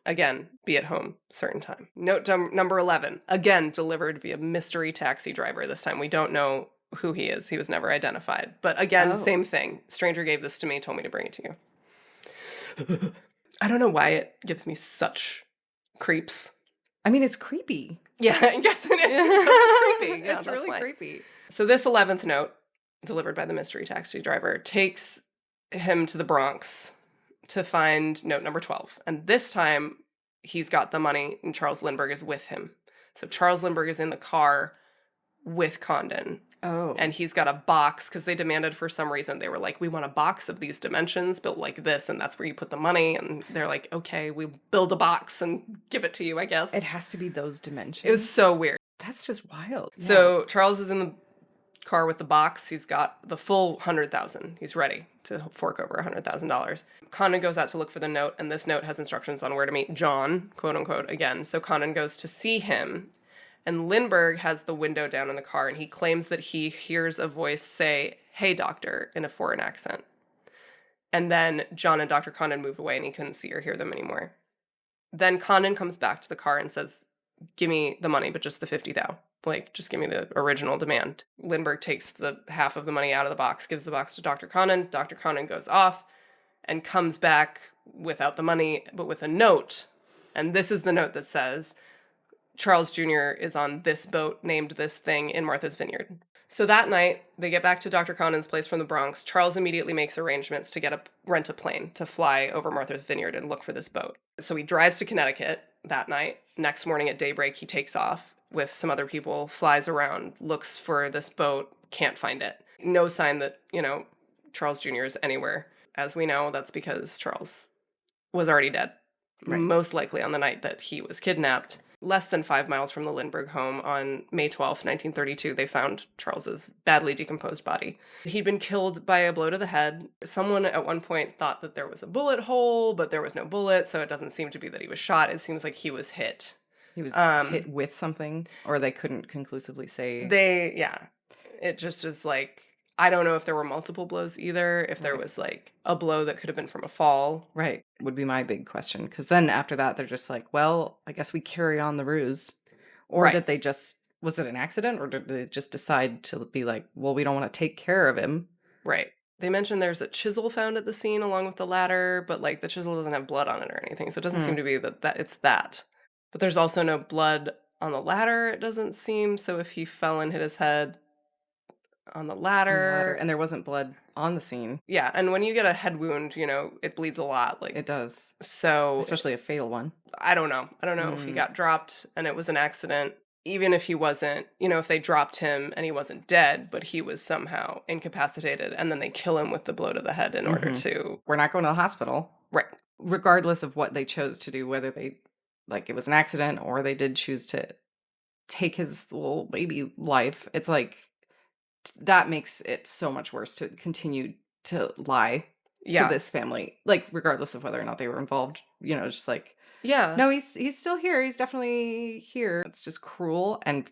again, be at home, certain time. Note number 11, again, delivered via mystery taxi driver. This time we don't know who he is. He was never identified. But again, same thing. Stranger gave this to me, told me to bring it to you. I don't know why it gives me such creeps. I mean, it's creepy. Yeah, I guess it is. It's creepy. Yeah, it's really creepy. So this 11th note, delivered by the mystery taxi driver, takes him to the Bronx to find note number 12. And this time, he's got the money, and Charles Lindbergh is with him. So Charles Lindbergh is in the car with Condon. Oh. And he's got a box, because they demanded for some reason. They were like, we want a box of these dimensions built like this, and that's where you put the money. And they're like, okay, we'll build a box and give it to you, I guess. It has to be those dimensions. It was so weird. That's just wild. So Charles is in the car with the box. He's got the full $100,000. He's ready to fork over $100,000. Condon goes out to look for the note, and this note has instructions on where to meet John, quote unquote, again. So Condon goes to see him, and Lindbergh has the window down in the car, and he claims that he hears a voice say, "Hey, doctor," in a foreign accent. And then John and Dr. Condon move away, and he couldn't see or hear them anymore. Then Condon comes back to the car and says, "Give me the money, but just the 50 thou. Like, just give me the original demand." Lindbergh takes the half of the money out of the box, gives the box to Dr. Condon. Dr. Condon goes off and comes back without the money, but with a note. And this is the note that says, "Charles Jr. is on this boat named this thing in Martha's Vineyard." So that night, they get back to Dr. Condon's place from the Bronx. Charles immediately makes arrangements to rent a plane to fly over Martha's Vineyard and look for this boat. So he drives to Connecticut that night. Next morning at daybreak, he takes off with some other people, flies around, looks for this boat, can't find it. No sign that, Charles Jr. is anywhere. As we know, that's because Charles was already dead, Right. most likely on the night that he was kidnapped. Less than 5 miles from the Lindbergh home on May 12th, 1932, they found Charles's badly decomposed body. He'd been killed by a blow to the head. Someone at one point thought that there was a bullet hole, but there was no bullet, so it doesn't seem to be that he was shot. It seems like he was hit. He was hit with something, or they couldn't conclusively say. It just is like, I don't know if there were multiple blows either, if there was like a blow that could have been from a fall. Right. Would be my big question. Because then after that, they're just like, well, I guess we carry on the ruse. Or Right. did they was it an accident? Or did they just decide to be like, well, we don't want to take care of him? Right. They mentioned there's a chisel found at the scene along with the ladder, but like the chisel doesn't have blood on it or anything. So it doesn't seem to be that it's that. But there's also no blood on the ladder, it doesn't seem. So if he fell and hit his head on the ladder. And there wasn't blood on the scene. Yeah, and when you get a head wound, it bleeds a lot. Like It does. So Especially a fatal one. I don't know. I don't know if he got dropped and it was an accident. Even if he wasn't, if they dropped him and he wasn't dead, but he was somehow incapacitated, and then they kill him with the blow to the head in order to... We're not going to the hospital. Right. Regardless of what they chose to do, whether they, like, it was an accident or they did choose to take his little baby life. It's like, that makes it so much worse to continue to lie to this family, like, regardless of whether or not they were involved, just like, Yeah. no, he's still here. He's definitely here. It's just cruel and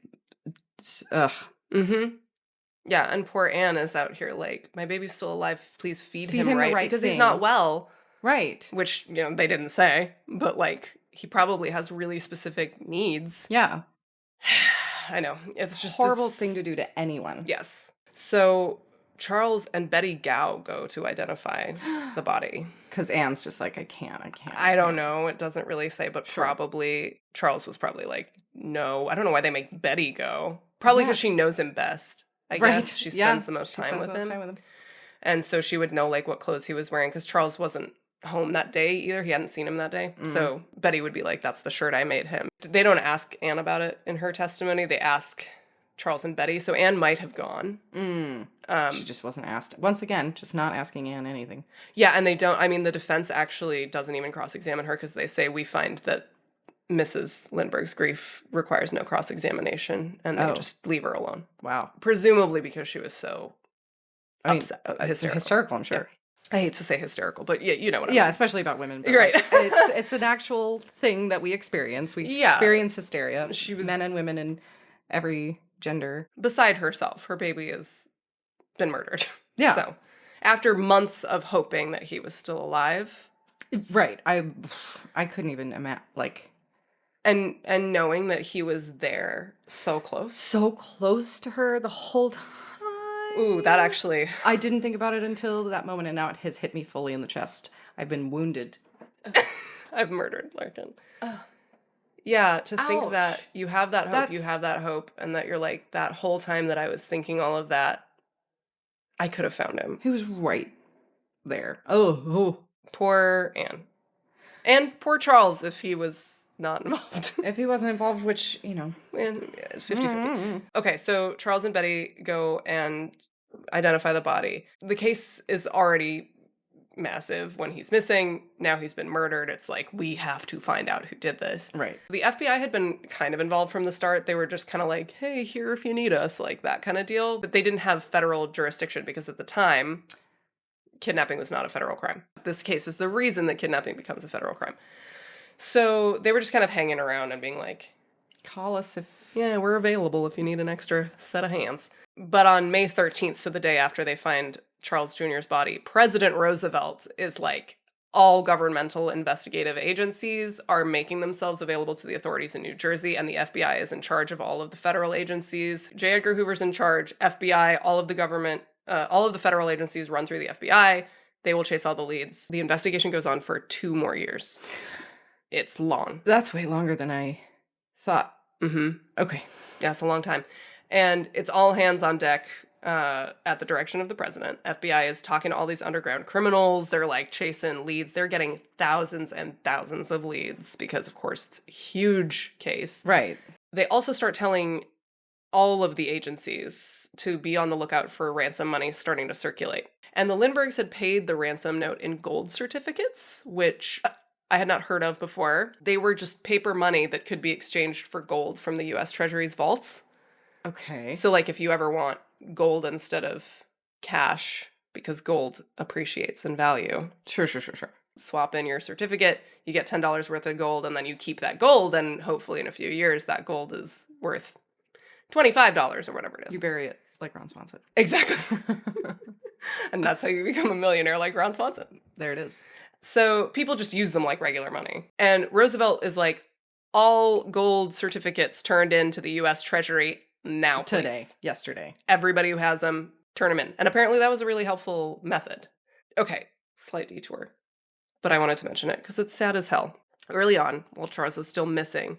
ugh. Yeah, and poor Anne is out here like, my baby's still alive. Please feed him the right, right because thing. he's not well. Right. Which, they didn't say, but like he probably has really specific needs. Yeah. I know. It's just Horrible thing to do to anyone. Yes. So Charles and Betty Gow go to identify the body. Because Anne's just like, I can't. I don't know. It doesn't really say, but probably Charles was probably like, no. I don't know why they make Betty go. Probably because she knows him best. I guess she spends the most time with him. And so she would know like what clothes he was wearing, because Charles wasn't home that day either. He hadn't seen him that day. So Betty would be like, that's the shirt I made him. They don't ask Anne about it in her testimony. They ask Charles and Betty. So Anne might have gone. She just wasn't asked. Once again, just not asking Anne anything. Yeah, and they don't, the defense actually doesn't even cross-examine her, because they say, we find that Mrs. Lindbergh's grief requires no cross-examination, and they just leave her alone. Wow. Presumably because she was so upset, hysterical, I'm sure. Yeah. I hate to say hysterical, but yeah, you know what I mean. Yeah, especially about women. But right. Like, it's an actual thing that we experience. We experience hysteria. She was men and women in every gender. Beside herself. Her baby has been murdered. Yeah. So after months of hoping that he was still alive. Right. I couldn't even imagine, like... And knowing that he was there so close. So close to her the whole time. Ooh, that actually... I didn't think about it until that moment, and now it has hit me fully in the chest. I've been wounded. I've murdered Larkin. Yeah, to think that you have that hope, and that you're like, that whole time that I was thinking all of that, I could have found him. He was right there. Oh. Poor Anne. And poor Charles, if he was not involved. If he wasn't involved, which, it's 50-50. Okay, so Charles and Betty go and identify the body. The case is already massive when he's missing. Now he's been murdered. It's like, we have to find out who did this. Right. The FBI had been kind of involved from the start. They were just kind of like, hey, here if you need us, like that kind of deal. But they didn't have federal jurisdiction, because at the time, kidnapping was not a federal crime. This case is the reason that kidnapping becomes a federal crime. So they were just kind of hanging around and being like, call us if... Yeah, we're available if you need an extra set of hands. But on May 13th, so the day after they find Charles Jr.'s body, President Roosevelt is like all governmental investigative agencies are making themselves available to the authorities in New Jersey, and the FBI is in charge of all of the federal agencies. J. Edgar Hoover's in charge, FBI, all of the government, all of the federal agencies run through the FBI. They will chase all the leads. The investigation goes on for 2 more years. It's long. That's way longer than I thought. Mm-hmm. Okay. Yeah, it's a long time. And it's all hands on deck at the direction of the president. FBI is talking to all these underground criminals. They're like chasing leads. They're getting thousands and thousands of leads because, of course, it's a huge case. Right. They also start telling all of the agencies to be on the lookout for ransom money starting to circulate. And the Lindberghs had paid the ransom note in gold certificates, which I had not heard of before. They were just paper money that could be exchanged for gold from the US Treasury's vaults. Okay. So, like, if you ever want gold instead of cash, because gold appreciates in value, Sure. swap in your certificate, you get $10 worth of gold, and then you keep that gold, and hopefully in a few years that gold is worth $25 or whatever it is. You bury it like Ron Swanson. Exactly. And that's how you become a millionaire like Ron Swanson. There it is. So people just use them like regular money. And Roosevelt is like, all gold certificates turned into the US Treasury now, please. Today. Yesterday. Everybody who has them, turn them in. And apparently that was a really helpful method. Okay, slight detour. But I wanted to mention it because it's sad as hell. Early on, while Charles is still missing,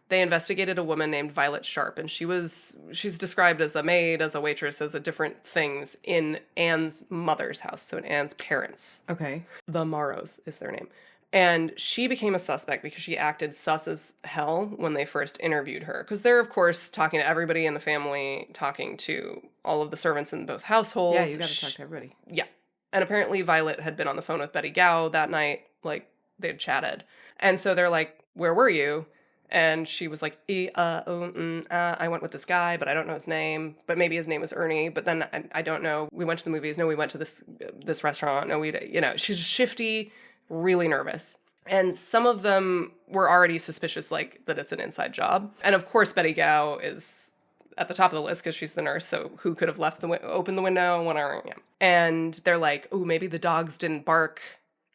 they investigated a woman named Violet Sharp, and she's described as a maid, as a waitress, as a different things in Anne's mother's house, so in Anne's parents. Okay. The Morrows is their name. And she became a suspect because she acted sus as hell when they first interviewed her. Because they're, of course, talking to everybody in the family, talking to all of the servants in both households. Yeah, you got to talk to everybody. Yeah. And apparently Violet had been on the phone with Betty Gow that night. Like, they'd chatted. And so they're like, where were you? And she was like, I went with this guy, but I don't know his name. But maybe his name was Ernie. But then I don't know. We went to the movies. No, we went to this restaurant. No, she's shifty, really nervous. And some of them were already suspicious, like, that it's an inside job. And of course, Betty Gow is at the top of the list because she's the nurse. So who could have left opened the window? Whatever. Yeah. And they're like, oh, maybe the dogs didn't bark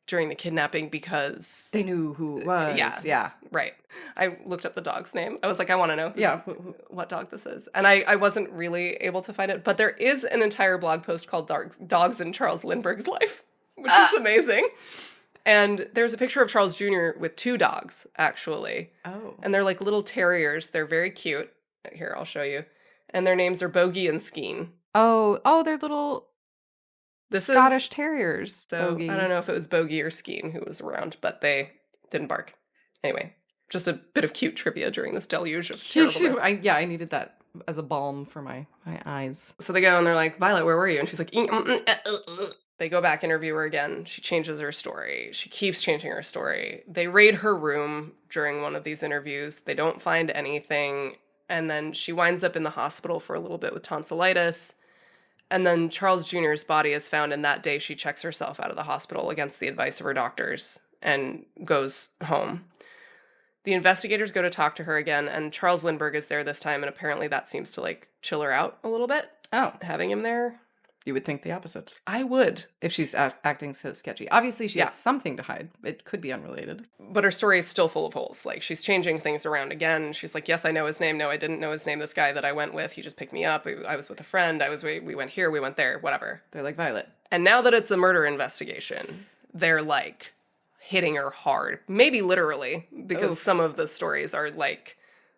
during the kidnapping because they knew who it was. Yeah. Right. I looked up the dog's name. I was like, I want to know what dog this is. And I wasn't really able to find it. But there is an entire blog post called Dogs in Charles Lindbergh's Life, which is amazing. And there's a picture of Charles Jr. with 2 dogs, actually. Oh. And they're like little terriers. They're very cute. Here, I'll show you. And their names are Bogey and Skeen. Oh, they're little Scottish terriers. So Bogey. I don't know if it was Bogey or Skeen who was around, but they didn't bark. Anyway, just a bit of cute trivia during this deluge of terribleness. I needed that as a balm for my eyes. So they go and they're like, Violet, where were you? And she's like, They go back, interview her again. She changes her story. She keeps changing her story. They raid her room during one of these interviews. They don't find anything. And then she winds up in the hospital for a little bit with tonsillitis. And then Charles Jr.'s body is found, and that day she checks herself out of the hospital against the advice of her doctors and goes home. The investigators go to talk to her again, and Charles Lindbergh is there this time, and apparently that seems to, like, chill her out a little bit. Oh. Having him there. You would think the opposite. I would. If she's acting so sketchy. Obviously, she has something to hide. It could be unrelated. But her story is still full of holes. Like, she's changing things around again. She's like, yes, I know his name. No, I didn't know his name. This guy that I went with, he just picked me up. I was with a friend. We went here. We went there. Whatever. They're like Violet. And now that it's a murder investigation, they're, like, hitting her hard. Maybe literally. Because some of the stories are, like,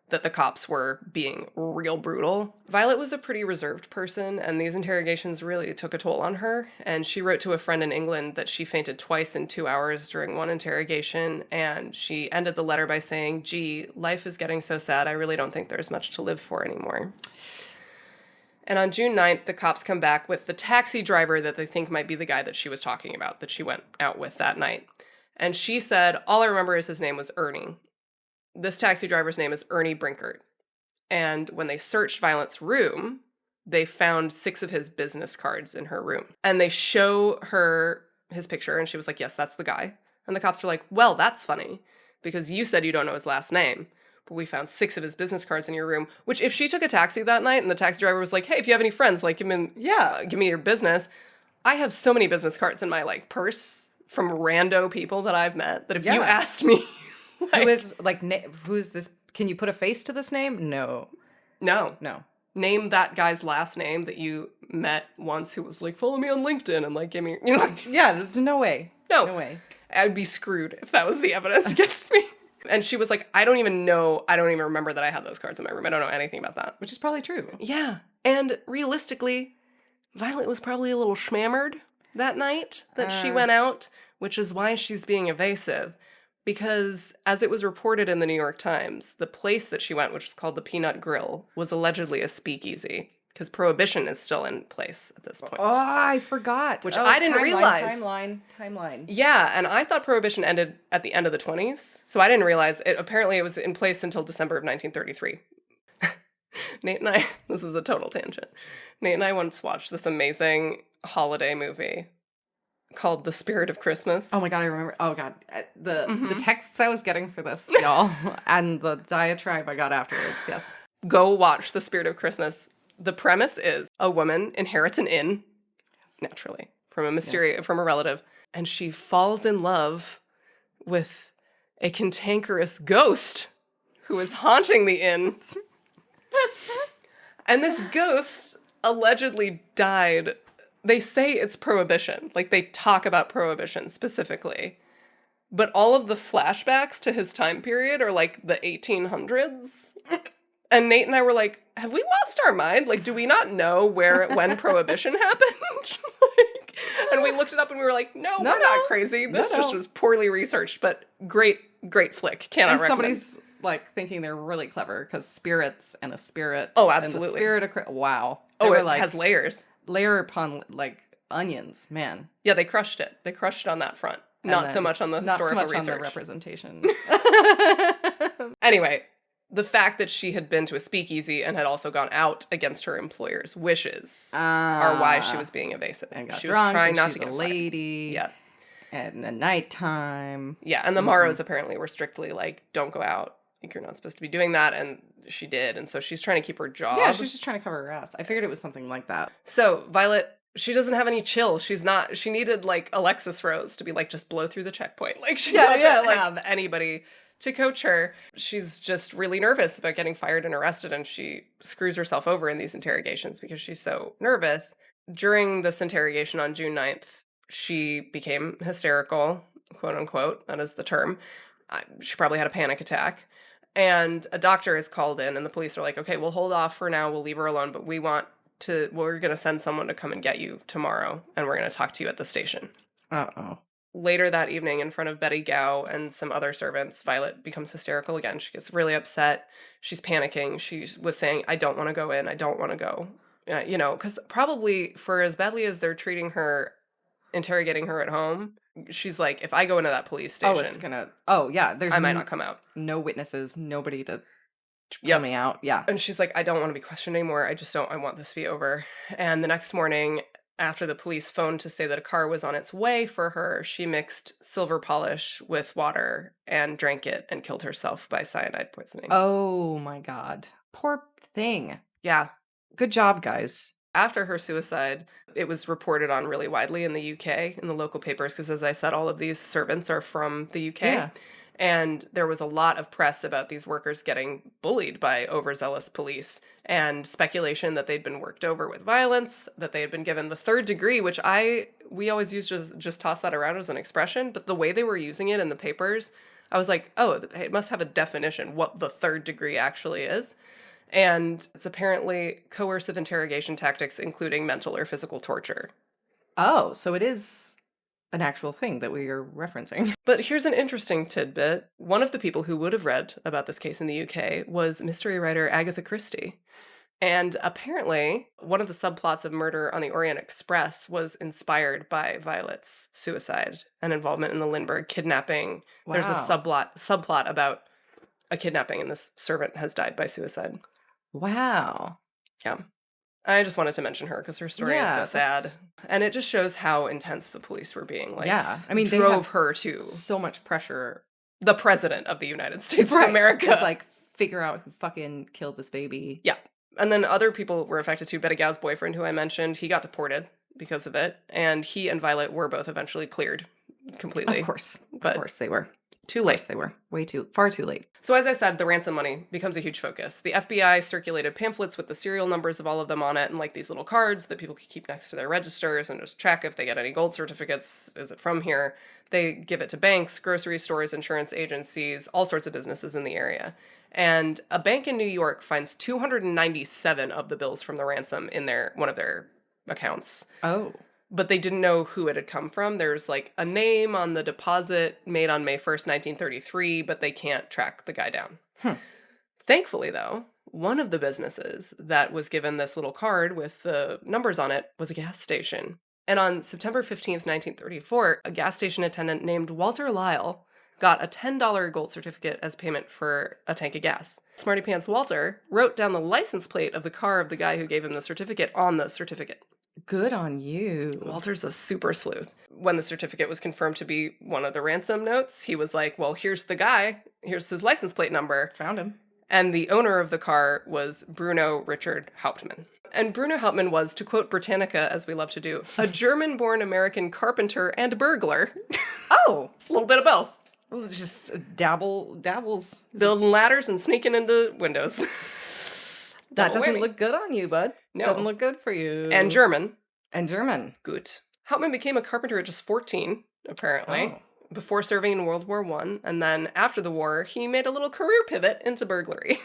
that the cops were being real brutal. Violet was a pretty reserved person, and these interrogations really took a toll on her. And she wrote to a friend in England that she fainted twice in 2 hours during one interrogation, and she ended the letter by saying, gee, life is getting so sad, I really don't think there's much to live for anymore. And on June 9th, the cops come back with the taxi driver that they think might be the guy that she was talking about, that she went out with that night. And she said, all I remember is his name was Ernie. This taxi driver's name is Ernie Brinkert. And when they searched Violet's room, they found 6 of his business cards in her room. And they show her his picture, and she was like, yes, that's the guy. And the cops are like, well, that's funny, because you said you don't know his last name, but we found 6 of his business cards in your room, which if she took a taxi that night and the taxi driver was like, hey, if you have any friends, like, give me your business. I have so many business cards in my, like, purse from rando people that I've met that if you Yeah. asked me, Who is who's this? Can you put a face to this name? No. no, No. name that guy's last name that you met once who was like, follow me on LinkedIn and like give me, like, Yeah, there's no way. no. No way. I'd be screwed if that was the evidence against me. And she was like, I don't even remember that I had those cards in my room. I don't know anything about that. Which is probably true. Yeah. And realistically, Violet was probably a little schmammered that night that she went out, which is why she's being evasive. Because as it was reported in the New York Times, the place that she went, which is called the Peanut Grill, was allegedly a speakeasy. Because prohibition is still in place at this point. Oh, I forgot. Which I didn't realize. Timeline. Yeah, and I thought prohibition ended at the end of the 20s, so I didn't realize it. Apparently, it was in place until December of 1933. Nate and I, this is a total tangent. Nate and I once watched this amazing holiday movie called The Spirit of Christmas. Oh my God, I remember. Oh God, the texts I was getting for this, y'all, and the diatribe I got afterwards. Yes. Go watch The Spirit of Christmas. The premise is a woman inherits an inn, naturally, from a relative, and she falls in love with a cantankerous ghost who is haunting the inn. And this ghost allegedly died. They say it's prohibition. Like, they talk about prohibition specifically. But all of the flashbacks to his time period are like the 1800s. And Nate and I were like, have we lost our mind? Like, do we not know when prohibition happened? And we looked it up and we were like, no, we're not crazy. This just was poorly researched, but great great flick. Cannot recommend. Somebody's like thinking they're really clever because spirits and a spirit. Oh, absolutely. And the spirit of wow. Oh, it has layers. Layer upon like onions, man. Yeah, they crushed it. They crushed it on that front. Not so much on the historical research. Not so much on the representation. Anyway, the fact that she had been to a speakeasy and had also gone out against her employer's wishes are why she was being evasive. And got she drunk, was trying and not she's to get a fired. lady. Yeah. And the nighttime. Yeah, and the Morrows apparently were strictly like, don't go out. Like, you're not supposed to be doing that, and she did, and so she's trying to keep her job. Yeah, she's just trying to cover her ass. I figured it was something like that. So, Violet, she doesn't have any chill. She needed, like, Alexis Rose to be like, just blow through the checkpoint. Like, she doesn't have anybody to coach her. She's just really nervous about getting fired and arrested, and she screws herself over in these interrogations because she's so nervous. During this interrogation on June 9th, she became hysterical, quote unquote, that is the term. She probably had a panic attack. And a doctor is called in, and the police are like, okay, we'll hold off for now. We'll leave her alone, but we're going to send someone to come and get you tomorrow, and we're going to talk to you at the station. Uh-oh. Later that evening, in front of Betty Gow and some other servants, Violet becomes hysterical again. She gets really upset. She's panicking. She was saying, I don't want to go in. I don't want to go. Because probably for as badly as they're treating her, interrogating her at home, she's like, if I go into that police station, I might not come out. No witnesses, nobody to pull me out. Yeah. And she's like, I don't want to be questioned anymore. I want this to be over. And the next morning, after the police phoned to say that a car was on its way for her, she mixed silver polish with water and drank it and killed herself by cyanide poisoning. Oh my God. Poor thing. Yeah. Good job, guys. After her suicide, it was reported on really widely in the UK, in the local papers, because as I said, all of these servants are from the UK. Yeah. And there was a lot of press about these workers getting bullied by overzealous police and speculation that they'd been worked over with violence, that they had been given the third degree, which we always used to just toss that around as an expression. But the way they were using it in the papers, I was like, oh, it must have a definition what the third degree actually is. And it's apparently coercive interrogation tactics, including mental or physical torture. Oh, so it is an actual thing that we are referencing. But here's an interesting tidbit. One of the people who would have read about this case in the UK was mystery writer Agatha Christie. And apparently, one of the subplots of Murder on the Orient Express was inspired by Violet's suicide and involvement in the Lindbergh kidnapping. Wow. There's a subplot about a kidnapping, and this servant has died by suicide. Wow. Yeah. I just wanted to mention her because her story is so sad. And it just shows how intense the police were being. Like, yeah. I mean, drove her to so much pressure. The president of the United States of America. Just like, figure out who fucking killed this baby. Yeah. And then other people were affected too. Betty Gow's boyfriend, who I mentioned, he got deported because of it. And he and Violet were both eventually cleared completely. Of course they were. Too Of late. course they were. Far too late. So as I said, the ransom money becomes a huge focus. The FBI circulated pamphlets with the serial numbers of all of them on it and like these little cards that people could keep next to their registers and just check if they get any gold certificates. Is it from here? They give it to banks, grocery stores, insurance agencies, all sorts of businesses in the area. And a bank in New York finds 297 of the bills from the ransom in one of their accounts. Oh. But they didn't know who it had come from. There's like a name on the deposit made on May 1st, 1933, but they can't track the guy down. Thankfully, though, one of the businesses that was given this little card with the numbers on it was a gas station. And on September 15th, 1934, a gas station attendant named Walter Lyle got a $10 gold certificate as payment for a tank of gas. Smarty Pants Walter wrote down the license plate of the car of the guy who gave him the certificate on the certificate. Good on you. Walter's a super sleuth. When the certificate was confirmed to be one of the ransom notes, he was like, well, here's the guy. Here's his license plate number. Found him. And the owner of the car was Bruno Richard Hauptman. And Bruno Hauptman was, to quote Britannica, as we love to do, a German-born American carpenter and burglar. Oh! A little bit of both. Just dabbles. Building ladders and sneaking into windows. That doesn't look good on you, bud. No. Doesn't look good for you. And German. Good. Hauptman became a carpenter at just 14, apparently, before serving in World War I. And then after the war, he made a little career pivot into burglary.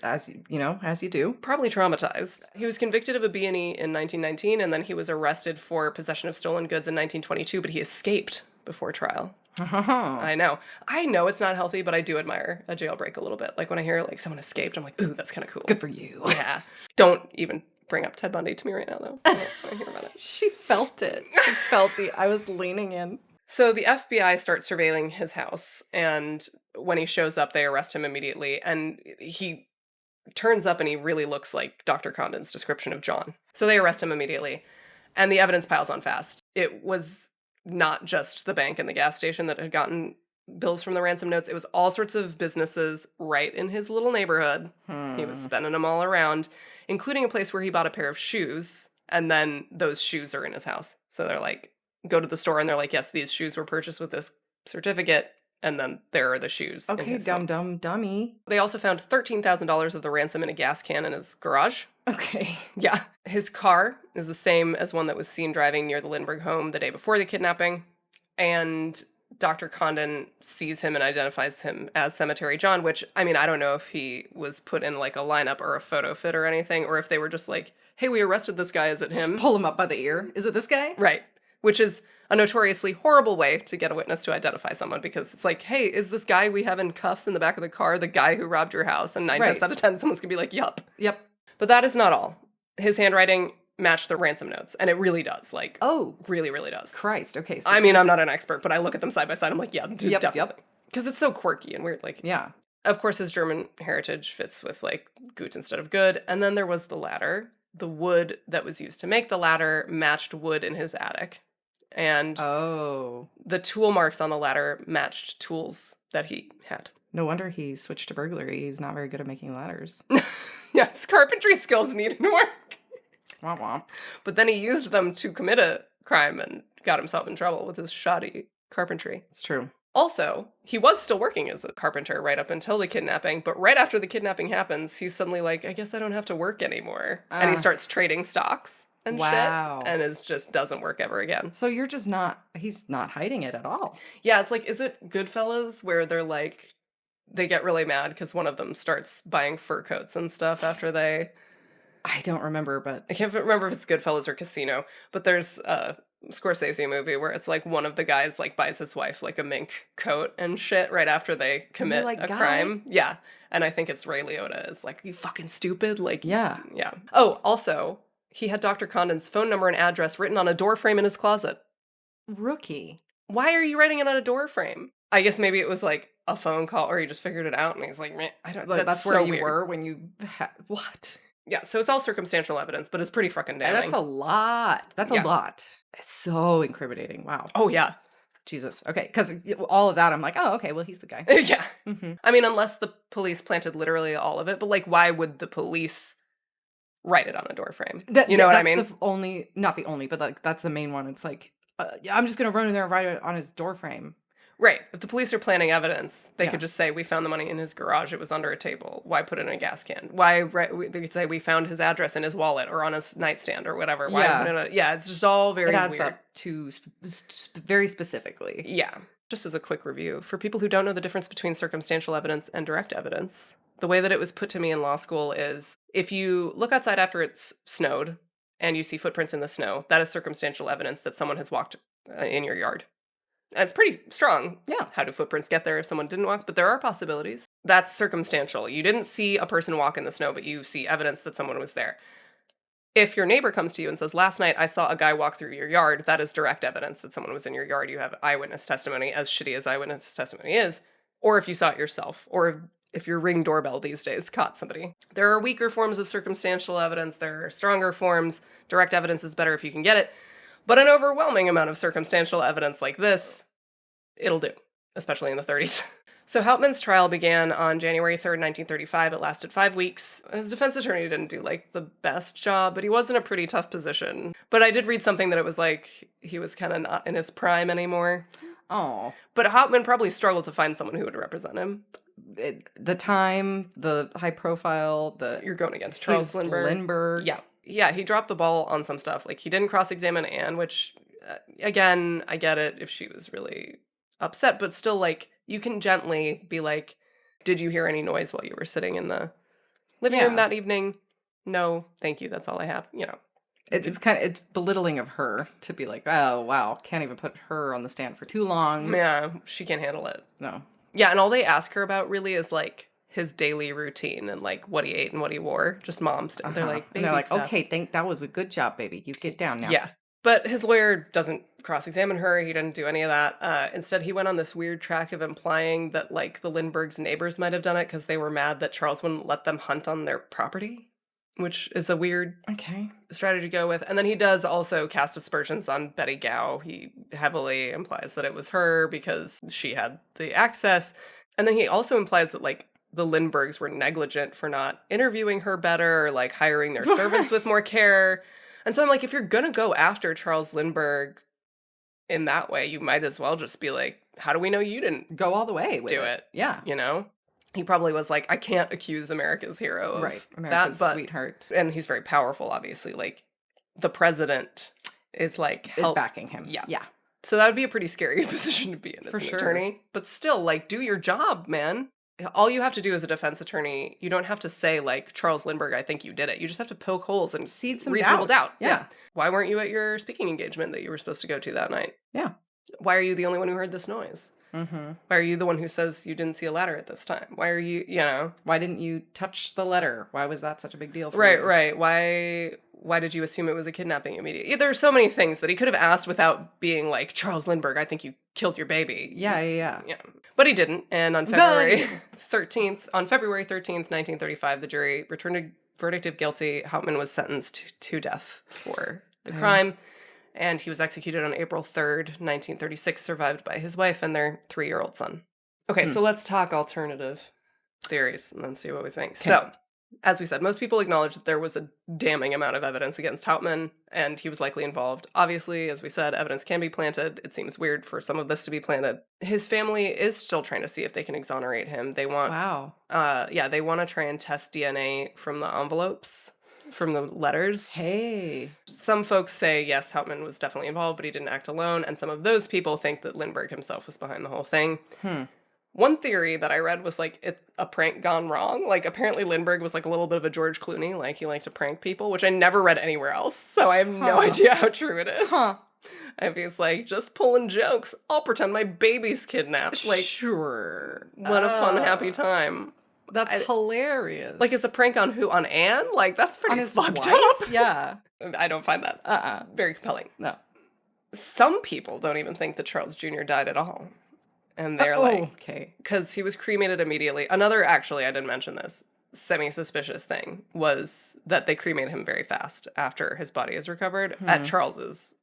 As you do. Probably traumatized. He was convicted of a B&E in 1919, and then he was arrested for possession of stolen goods in 1922, but he escaped before trial. I know it's not healthy, but I do admire a jailbreak a little bit. Like when I hear like someone escaped, I'm like, ooh, that's kind of cool. Good for you. Yeah. Don't even bring up Ted Bundy to me right now, though. I don't want to hear about it. She felt it. I was leaning in. So the FBI starts surveilling his house, and when he shows up, they arrest him immediately, and he turns up and he really looks like Dr. Condon's description of John. So they arrest him immediately, and the evidence piles on fast. It was not just the bank and the gas station that had gotten bills from the ransom notes. It was all sorts of businesses right in his little neighborhood. He was spending them all around, including a place where he bought a pair of shoes, and then those shoes are in his house. So they're like, go to the store and they're like, yes, these shoes were purchased with this certificate, and then there are the shoes. Okay, dummy. They also found $13,000 of the ransom in a gas can in his garage. Okay. Yeah. His car is the same as one that was seen driving near the Lindbergh home the day before the kidnapping. And Dr. Condon sees him and identifies him as Cemetery John, which, I mean, I don't know if he was put in like a lineup or a photo fit or anything, or if they were just like, hey, we arrested this guy, is it him? Just pull him up by the ear. Is it this guy? Right. Which is a notoriously horrible way to get a witness to identify someone, because it's like, hey, is this guy we have in cuffs in the back of the car the guy who robbed your house? And 9 times out of 10, someone's gonna be like, yup. Yep. But that is not all. His handwriting matched the ransom notes, and it really does. Like, really, really does. Christ. Okay. So I mean, I'm not an expert, but I look at them side by side. I'm like, yeah, definitely. Because it's so quirky and weird. Like, yeah. Of course, his German heritage fits with like gut instead of good. And then there was the ladder. The wood that was used to make the ladder matched wood in his attic. And the tool marks on the ladder matched tools that he had. No wonder he switched to burglary. He's not very good at making ladders. Yeah, his carpentry skills needed work. Womp womp. But then he used them to commit a crime and got himself in trouble with his shoddy carpentry. It's true. Also, he was still working as a carpenter right up until the kidnapping, but right after the kidnapping happens, he's suddenly like, I guess I don't have to work anymore. And he starts trading stocks and shit, and it just doesn't work ever again. So he's not hiding it at all. Yeah, it's like, is it Goodfellas where they're like, they get really mad because one of them starts buying fur coats and stuff after they... I don't remember, but... I can't remember if it's Goodfellas or Casino, but there's a Scorsese movie where it's like one of the guys like buys his wife like a mink coat and shit right after they commit a crime. Yeah. And I think it's Ray Liotta is like, you fucking stupid. Like, yeah. Oh, also, he had Dr. Condon's phone number and address written on a door frame in his closet. Rookie. Why are you writing it on a door frame? I guess maybe it was like a phone call or he just figured it out and he's like, meh, I don't know. That's where you were when you what? Yeah, so it's all circumstantial evidence, but it's pretty fucking damning. That's a lot. That's a lot. It's so incriminating. Wow. Oh, yeah. Jesus. Okay, because all of that, I'm like, oh, okay, well, he's the guy. Yeah. Mm-hmm. I mean, unless the police planted literally all of it, but like, why would the police write it on a door frame? You know what I mean? Not the only, but like, that's the main one. It's like, Yeah, I'm just gonna run in there and write it on his door frame. Right. If the police are planning evidence, they Yeah. could just say, "We found the money in his garage. It was under a table. Why put it in a gas can? Why?" They could say, "We found his address in his wallet or on his nightstand or whatever. Why put Yeah. it in a?" Yeah, it's just all It very adds weird. up to very specifically. Yeah. Just as a quick review, for people who don't know the difference between circumstantial evidence and direct evidence, the way that it was put to me in law school is if you look outside after it's snowed and you see footprints in the snow, that is circumstantial evidence that someone has walked in your yard. And it's pretty strong. Yeah. How do footprints get there if someone didn't walk? But there are possibilities. That's circumstantial. You didn't see a person walk in the snow, but you see evidence that someone was there. If your neighbor comes to you and says, "Last night I saw a guy walk through your yard," that is direct evidence that someone was in your yard. You have eyewitness testimony, as shitty as eyewitness testimony is. Or if you saw it yourself, or if your Ring doorbell these days caught somebody. There are weaker forms of circumstantial evidence, there are stronger forms. Direct evidence is better if you can get it. But an overwhelming amount of circumstantial evidence like this, it'll do, especially in the 30s. So Hauptmann's trial began on January 3rd, 1935. It lasted 5 weeks. His defense attorney didn't do like the best job, but he was in a pretty tough position. But I did read something that it was like he was kind of not in his prime anymore. Oh. But Hauptmann probably struggled to find someone who would represent him. The time, the high profile, You're going against Charles Lindbergh. Lindbergh. Yeah. Yeah, he dropped the ball on some stuff. Like he didn't cross-examine Anne, which again, I get it if she was really upset, but still like you can gently be like, "Did you hear any noise while you were sitting in the living room Yeah. that evening?" "No, thank you. That's all I have." It's belittling of her to be like, oh wow, can't even put her on the stand for too long. Yeah, she can't handle it. No. Yeah, and all they ask her about really is like his daily routine and like what he ate and what he wore. Just mom stuff. They're like, And they're baby like, stuff. okay, that was a good job, baby. You get down now. Yeah. But his lawyer doesn't cross-examine her. He didn't do any of that. Instead, he went on this weird track of implying that like the Lindberghs' neighbors might have done it because they were mad that Charles wouldn't let them hunt on their property, which is a weird Okay. strategy to go with. And then he does also cast aspersions on Betty Gow. He heavily implies that it was her because she had the access. And then he also implies that like the Lindberghs were negligent for not interviewing her better or like hiring their servants with more care. And so I'm like, if you're gonna go after Charles Lindbergh in that way, you might as well just be like, how do we know you didn't Go all the way with do it? Yeah. You know? He probably was like, I can't accuse America's hero of Right. America's that, but sweetheart and he's very powerful, obviously. Like the president is like is help. backing him. Yeah. Yeah. So that would be a pretty scary position to be in as For an sure. attorney. But still, like, do your job, man. All you have to do as a defense attorney, you don't have to say like Charles Lindbergh, I think you did it. You just have to poke holes and Seed some reasonable doubt. Yeah. Why weren't you at your speaking engagement that you were supposed to go to that night? Yeah. Why are you the only one who heard this noise? Mm-hmm. Why are you the one who says you didn't see a ladder at this time? Why are you, Why didn't you touch the letter? Why was that such a big deal for Right, you? right. Why did you assume it was a kidnapping immediately? There are so many things that he could have asked without being like, Charles Lindbergh, I think you killed your baby. Yeah. Yeah. But he didn't. And on But- February 13th, 1935, the jury returned a verdict of guilty. Hauptmann was sentenced to death for the crime. And he was executed on April 3rd, 1936, survived by his wife and their 3-year-old son. Okay, so let's talk alternative theories and then see what we think. Okay. So, as we said, most people acknowledge that there was a damning amount of evidence against Hauptmann, and he was likely involved. Obviously, as we said, evidence can be planted. It seems weird for some of this to be planted. His family is still trying to see if they can exonerate him. They want, Wow. they want to try and test DNA from the envelopes, from the letters. Hey. Some folks say, yes, Hauptmann was definitely involved, but he didn't act alone, and some of those people think that Lindbergh himself was behind the whole thing. One theory that I read was like a prank gone wrong. Like apparently Lindbergh was like a little bit of a George Clooney, like he liked to prank people, which I never read anywhere else. So I have no idea how true it is. And he's like, just pulling jokes. I'll pretend my baby's kidnapped. Like, sure. what a fun, happy time. That's hilarious. Like, it's a prank on who? On Anne? Like, that's pretty on his fucked wife? up. Yeah. I don't find that very compelling. No. Some people don't even think that Charles Jr. died at all. And they're like, okay. Because he was cremated immediately. Another, actually, I didn't mention this, semi-suspicious thing was that they cremated him very fast after his body is recovered at Charles's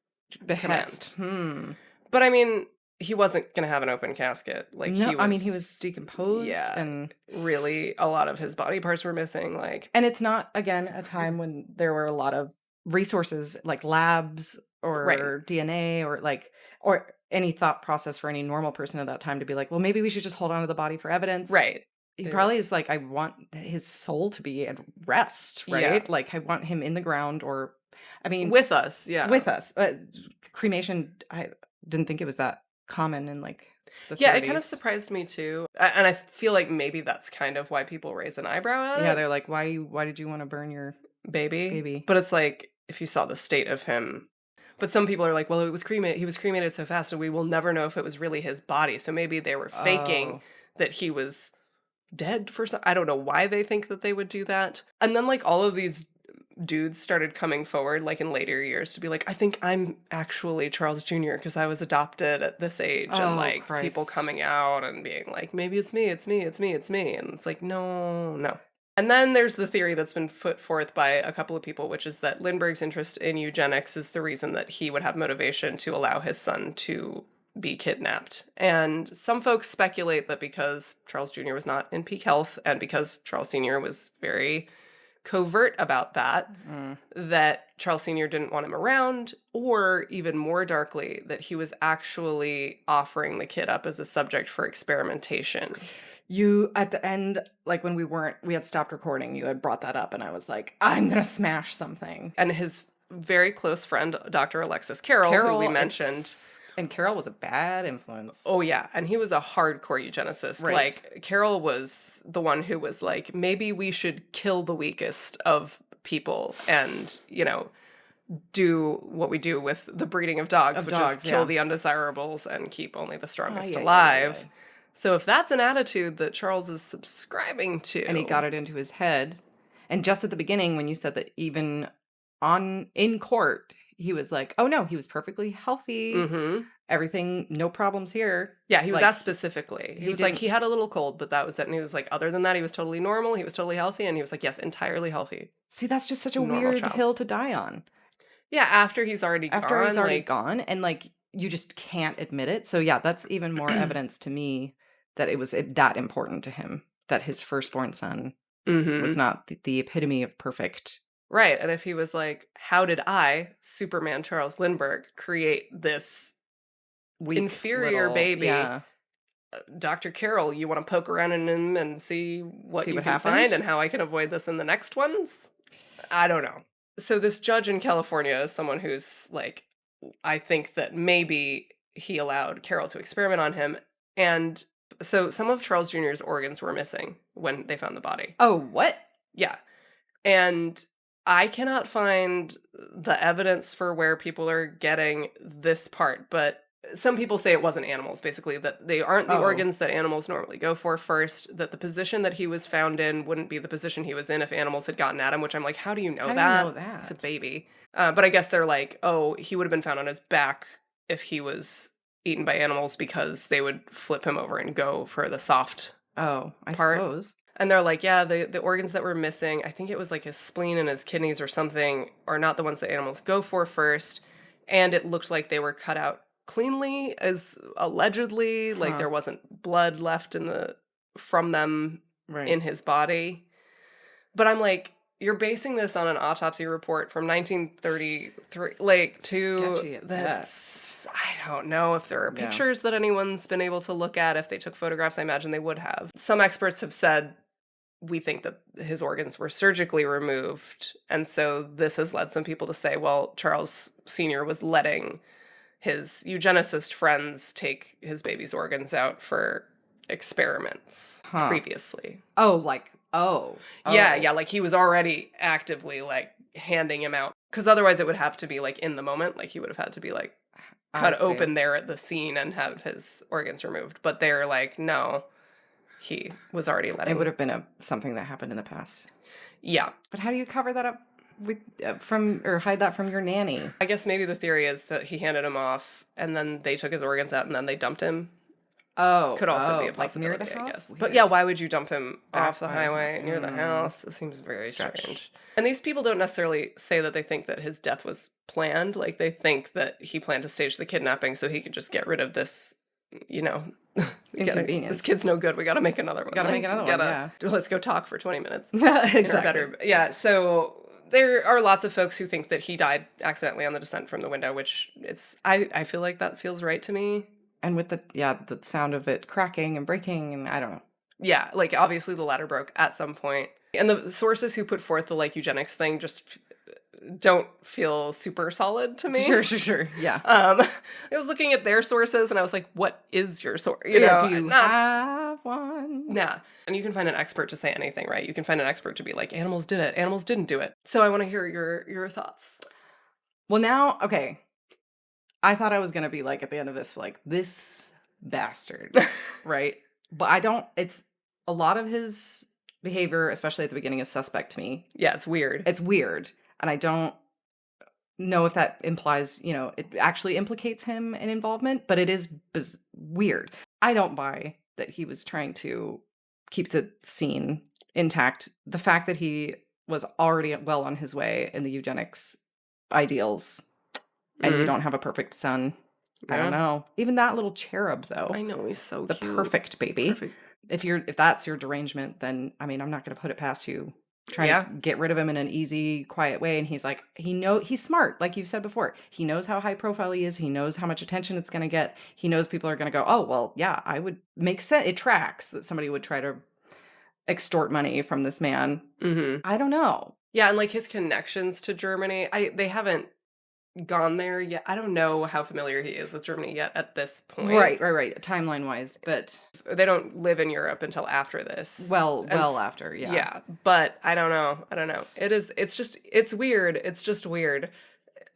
Behest. command. But I mean, he wasn't going to have an open casket. Like, No, he was, he was decomposed. Yeah. And really, a lot of his body parts were missing. Like, it's not, again, a time when there were a lot of resources like labs Right. or DNA or any thought process for any normal person at that time to be like, well, maybe we should just hold on to the body for evidence. Right. He They probably is like, I want his soul to be at rest, Yeah. right? Like, I want him in the ground, or, I mean, With us, yeah. with us. Cremation, I didn't think it was that common in like the Yeah, it kind of 30s. surprised me too, and I feel like maybe that's kind of why people raise an eyebrow at Yeah, it, they're like, why did you want to burn your baby, baby? but it's like, if you saw the state of him, but some people are like, "Well, he was cremated so fast, and we will never know if it was really his body, so maybe they were faking Oh, that he was dead for some." I don't know why they think that they would do that, and then, like, all of these dudes started coming forward, like, in later years to be like, "I think I'm actually Charles Jr. because I was adopted at this age," and, oh, like, people Christ. coming out and being like, "Maybe it's me, it's me, it's me, it's me," and it's like, "No, no." And then there's the theory that's been put forth by a couple of people, which is that Lindbergh's interest in eugenics is the reason that he would have motivation to allow his son to be kidnapped. And some folks speculate that because Charles Jr. was not in peak health and because Charles Sr. was very covert about that, Mm. that Charles Sr. didn't want him around, or even more darkly, that he was actually offering the kid up as a subject for experimentation. You at the end, like when we had stopped recording, you had brought that up, and I was like, I'm gonna smash something. And his very close friend, Dr. Alexis Carroll, who we Carol, mentioned, and Carol was a bad oh influence. yeah, and he was a hardcore eugenicist. Right. Like, Carroll was the one who was like, maybe we should kill the weakest of people and, do what we do with the breeding of dogs, Of which is dogs, kill yeah. the undesirables and keep only the Oh, strongest yeah, yeah, yeah, yeah. alive. So if that's an attitude that Charles is subscribing And he to, got it into his head. And just at the beginning, when you said that even on in court, he was like, "Oh no, he was perfectly healthy. mhm. Everything, no problems here." Yeah, he was Like asked specifically. He he was like, didn't. he had a little cold, but that was it. And he was like, other than that, he was totally normal. He was totally healthy. And he was like, yes, entirely healthy, See, that's just such a normal weird child. hill to die on. Yeah, after he's already After he's gone, already like, gone, and, like, you just can't admit it. So, yeah, that's even more evidence to me that it was that important to him, that his firstborn son was hmm not the epitome of perfect, right. And if he was like, how did I, Superman Charles Lindbergh, create this weak inferior little, baby? yeah. Dr. Carroll, you want to poke around in him and see what See you what can find happened? and how I can avoid this in the next ones? I don't know. So this judge in California is someone who's like, I think that maybe he allowed Carroll to experiment on him. And so some of Charles Jr.'s organs were missing when they found the body. Oh, what? Yeah. And I cannot find the evidence for where people are getting this part, but some people say it wasn't animals, basically, that they aren't the Oh, organs that animals normally go for first, that the position that he was found in wouldn't be the position he was in if animals had gotten at him, which I'm like, how do you know how do you know that? He's a that? baby. But I guess they're like, oh, he would have been found on his back if he was eaten by animals because they would flip him over and go for the soft Oh, I part. suppose. And they're like, yeah, the organs that were missing, I think it was like his spleen and his kidneys or something, are not the ones that animals go for first. And it looked like they were cut out cleanly, as allegedly, like Huh, there wasn't blood left from them right. in his body. But I'm like, you're basing this on an autopsy report from 1933, like, to Sketchy at best. I don't know if there are Yeah. pictures that anyone's been able to look at. If they took photographs, I imagine they would have. Some experts have said we think that his organs were surgically removed. And so this has led some people to say, well, Charles Sr. was letting his eugenicist friends take his baby's organs out for experiments Huh. previously. Oh, like, oh, Yeah, oh, yeah, like he was already actively like handing him out because otherwise it would have to be like in the moment, like he would have had to be like I cut see. open there at the scene and have his organs removed. But they're like, no, he was already It would letting. have been something that happened in the past. Yeah, But how do you cover that up with from or hide that from your nanny? I guess maybe the theory is that he handed him off and then they took his organs out and then they dumped him. Oh, Could also be a oh, like near the possibility, I house? guess. But yeah, Weird. why would you dump him off Back the by the house. highway near the house? It seems very Stretch. strange. And these people don't necessarily say that they think that his death was planned. Like they think that he planned to stage the kidnapping so he could just get rid of this, you know, this Inconvenience. kid's no good. We got to make another one. Gotta make Like, another one, gotta yeah. let's go talk for 20 minutes in our Exactly. bedroom. Yeah. So There are lots of folks who think that he died accidentally on the descent from the window, which I feel like that feels right to me. And with the sound of it cracking and breaking, and I don't know. Yeah, like, obviously the ladder broke at some point. And the sources who put forth the, like, eugenics thing just don't feel super solid to me. Sure. Yeah. I was looking at their sources and I was like, what is your source? You Yeah, know, do you have one? nah. And you can find an expert to say anything, right? You can find an expert to be like, animals did it, animals didn't do it. So I want to hear your thoughts. Well, now, okay. I thought I was gonna be like at the end of this, like, this bastard, right? But I don't. It's a lot of his behavior, especially at the beginning, is suspect to me. Yeah, it's weird. It's weird, and I don't know if that implies, it actually implicates him in involvement, but it is weird. I don't buy that he was trying to keep the scene intact. The fact that he was already well on his way in the eugenics ideals, and you Mhm. don't have a perfect son. I don't Yeah. know. Even that little cherub, though, I know, he's so the cute. perfect baby. Perfect. If that's your derangement, then I mean, I'm not going to put it past you. Trying Yeah. to get rid of him in an easy, quiet way, and he's like, he's smart, like you've said before. He knows how high profile he is. He knows how much attention it's going to get. He knows people are going to go, oh well, yeah, I would make sense. It tracks that somebody would try to extort money from this man. Mhm. I don't know. Yeah, and, like, his connections to Germany, they haven't gone there yet. I don't know how familiar he is with Germany yet at this point. Right. Timeline wise, but They don't live in Europe until after this. And well after, yeah. yeah, but I don't know. I don't know. It's weird. It's just weird.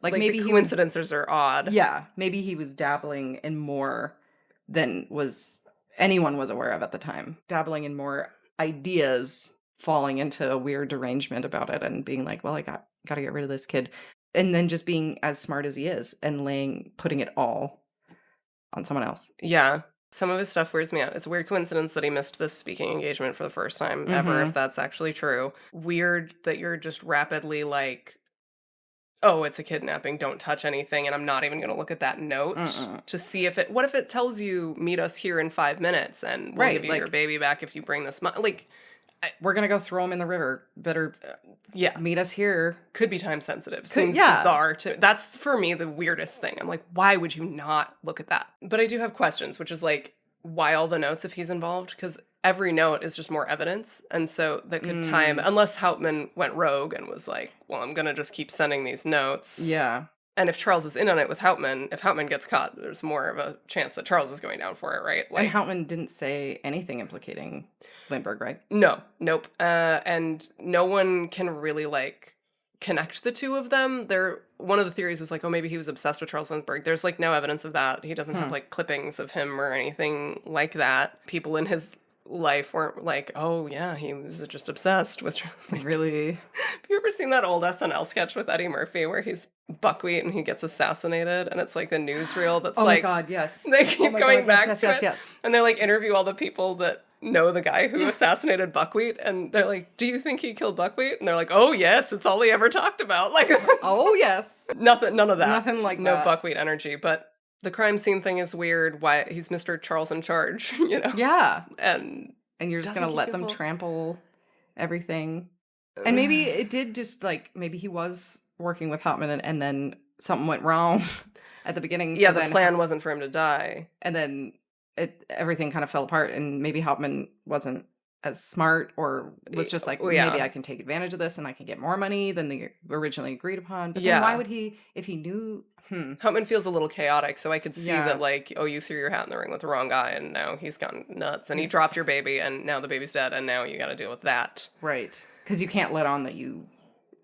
Like Like, the maybe he was coincidences are odd. Yeah, maybe he was dabbling in more than anyone was aware of at the time. Dabbling in more ideas, falling into a weird derangement about it and being like, "Well, I got to get rid of this kid." And then just being as smart as he is and putting it all on someone else. Yeah. Some of his stuff weirds me out. It's a weird coincidence that he missed this speaking engagement for the first time ever, if Mhm. that's actually true. Weird that you're just rapidly like, oh, it's a kidnapping, don't touch anything, and I'm not even gonna look at that note Mm-mm. to see if what if it tells you, meet us here in 5 minutes and we'll give Right, you your like, baby back if you bring this like, we're going to go throw him in the river. Better yeah, meet us here. could be time sensitive. Seems Yeah. bizarre to that's for me the weirdest thing. I'm like, why would you not look at that? But I do have questions, which is like, why all the notes if he's involved? Because every note is just more evidence. And so that could time, Mm, unless Hauptman went rogue and was like, well, I'm gonna just keep sending these notes. yeah. And if Charles is in on it with Hauptman, if Hauptman gets caught, there's more of a chance that Charles is going down for it, right? And Like, Hauptman didn't say anything implicating Lindbergh, right? no, nope. And no one can really like connect the two of them. One of the theories was like, oh, maybe he was obsessed with Charles Lindbergh. There's like no evidence of that. He doesn't have Hmm. like clippings of him or anything like that. People in his life weren't like, oh yeah, he was just obsessed with Charles. Like, Really? have you ever seen that old SNL sketch with Eddie Murphy where he's buckwheat and he gets assassinated and it's like the newsreel that's Oh my like god, yes. they Oh keep my going god, back yes. to it and they like interview all the people that know the guy who Yeah. assassinated Buckwheat and they're like, do you think he killed Buckwheat? And they're like, oh yes, it's all he ever talked about. Like Oh yes. none of that. Nothing like no that. Buckwheat energy. But the crime scene thing is weird. Why he's Mr. Charles in charge, you know? Yeah. And And you're just doesn't gonna he let them kill- trample everything. And maybe it did just like maybe he was working with Hauptman and then something went wrong at the beginning. yeah, So the then plan wasn't for him to die. and then everything kind of fell apart and maybe Hauptman wasn't as smart or was just like Oh, maybe yeah. I can take advantage of this and I can get more money than they originally agreed upon. But then Yeah. why would he if he knew Hauptman feels a little chaotic, so I could see Yeah. that, like, oh, you threw your hat in the ring with the wrong guy, and now he's gone nuts, and he He's- dropped your baby, and now the baby's dead, and now you gotta deal with that. Right. Because you can't let on that you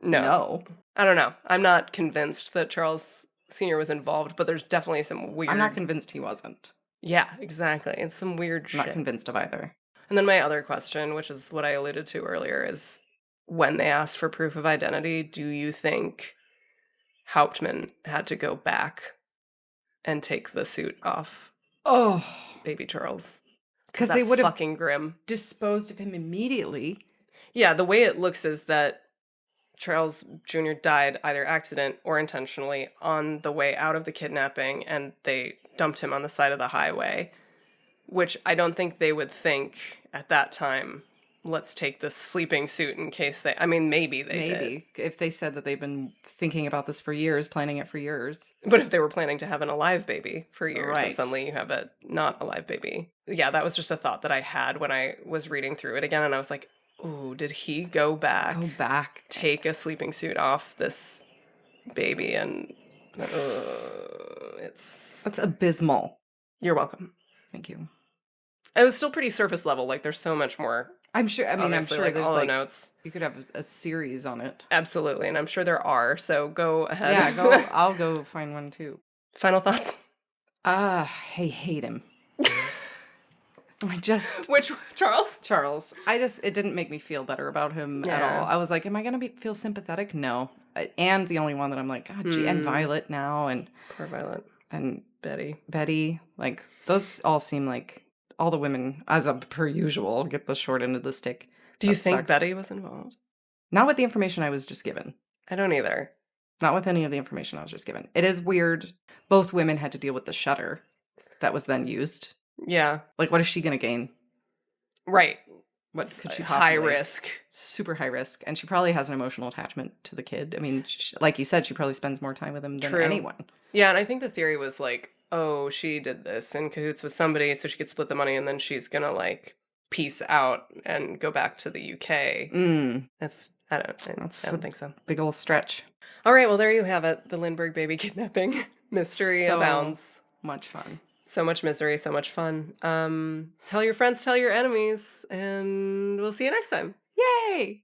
No. know. I don't know. I'm not convinced that Charles Sr. was involved, but there's definitely some weird... I'm not convinced he wasn't. Yeah, exactly. It's some weird I'm shit. not convinced of either. And then my other question, which is what I alluded to earlier, is when they asked for proof of identity, do you think Hauptman had to go back and take the suit off Oh, baby Charles? because they That's would have fucking grim. disposed of him immediately. Yeah, the way it looks is that Charles Jr. died either accident or intentionally on the way out of the kidnapping, and they dumped him on the side of the highway, which I don't think they would think at that time let's take this sleeping suit in case they, I mean, maybe they did. Maybe if they said that they've been thinking about this for years, planning it for years. But if they were planning to have an alive baby for years and Right. suddenly you have a not alive baby. Yeah, that was just a thought that I had when I was reading through it again, and I was like, "Ooh, did he go back, Go back. take a sleeping suit off this baby and it's That's abysmal. you're welcome." Thank you. It was still pretty surface level, like there's so much more. I'm sure. I mean, I'm Obviously, sure like there's all the like notes. you could have a series on it. Absolutely, and I'm sure there are. So go ahead. Yeah, go. I'll go find one too. Final thoughts. I hate him. I just Which Charles? Charles. It didn't make me feel better about him at Yeah. all. I was like, am I gonna feel sympathetic? No. And the only one that I'm like, God, gee, and Violet now, Poor Violet. and Betty. Betty, like those all seem like all the women, as per usual, get the short end of the stick. Do you That think sucks. Betty was involved? Not with the information I was just given. I don't either. Not with any of the information I was just given. It is weird. Both women had to deal with the shutter that was then used. Yeah. Like, what is she going to gain? Right. What It's could she high possibly? risk. Super high risk. And she probably has an emotional attachment to the kid. I mean, like you said, she probably spends more time with him than True. anyone. Yeah, and I think the theory was like, oh, she did this in cahoots with somebody so she could split the money and then she's gonna like peace out and go back to the UK. That's I don't think so. Big old stretch. All right, well there you have it. The Lindbergh baby kidnapping mystery So abounds. much fun. So much misery, so much fun. Tell your friends, tell your enemies, and we'll see you next time. Yay!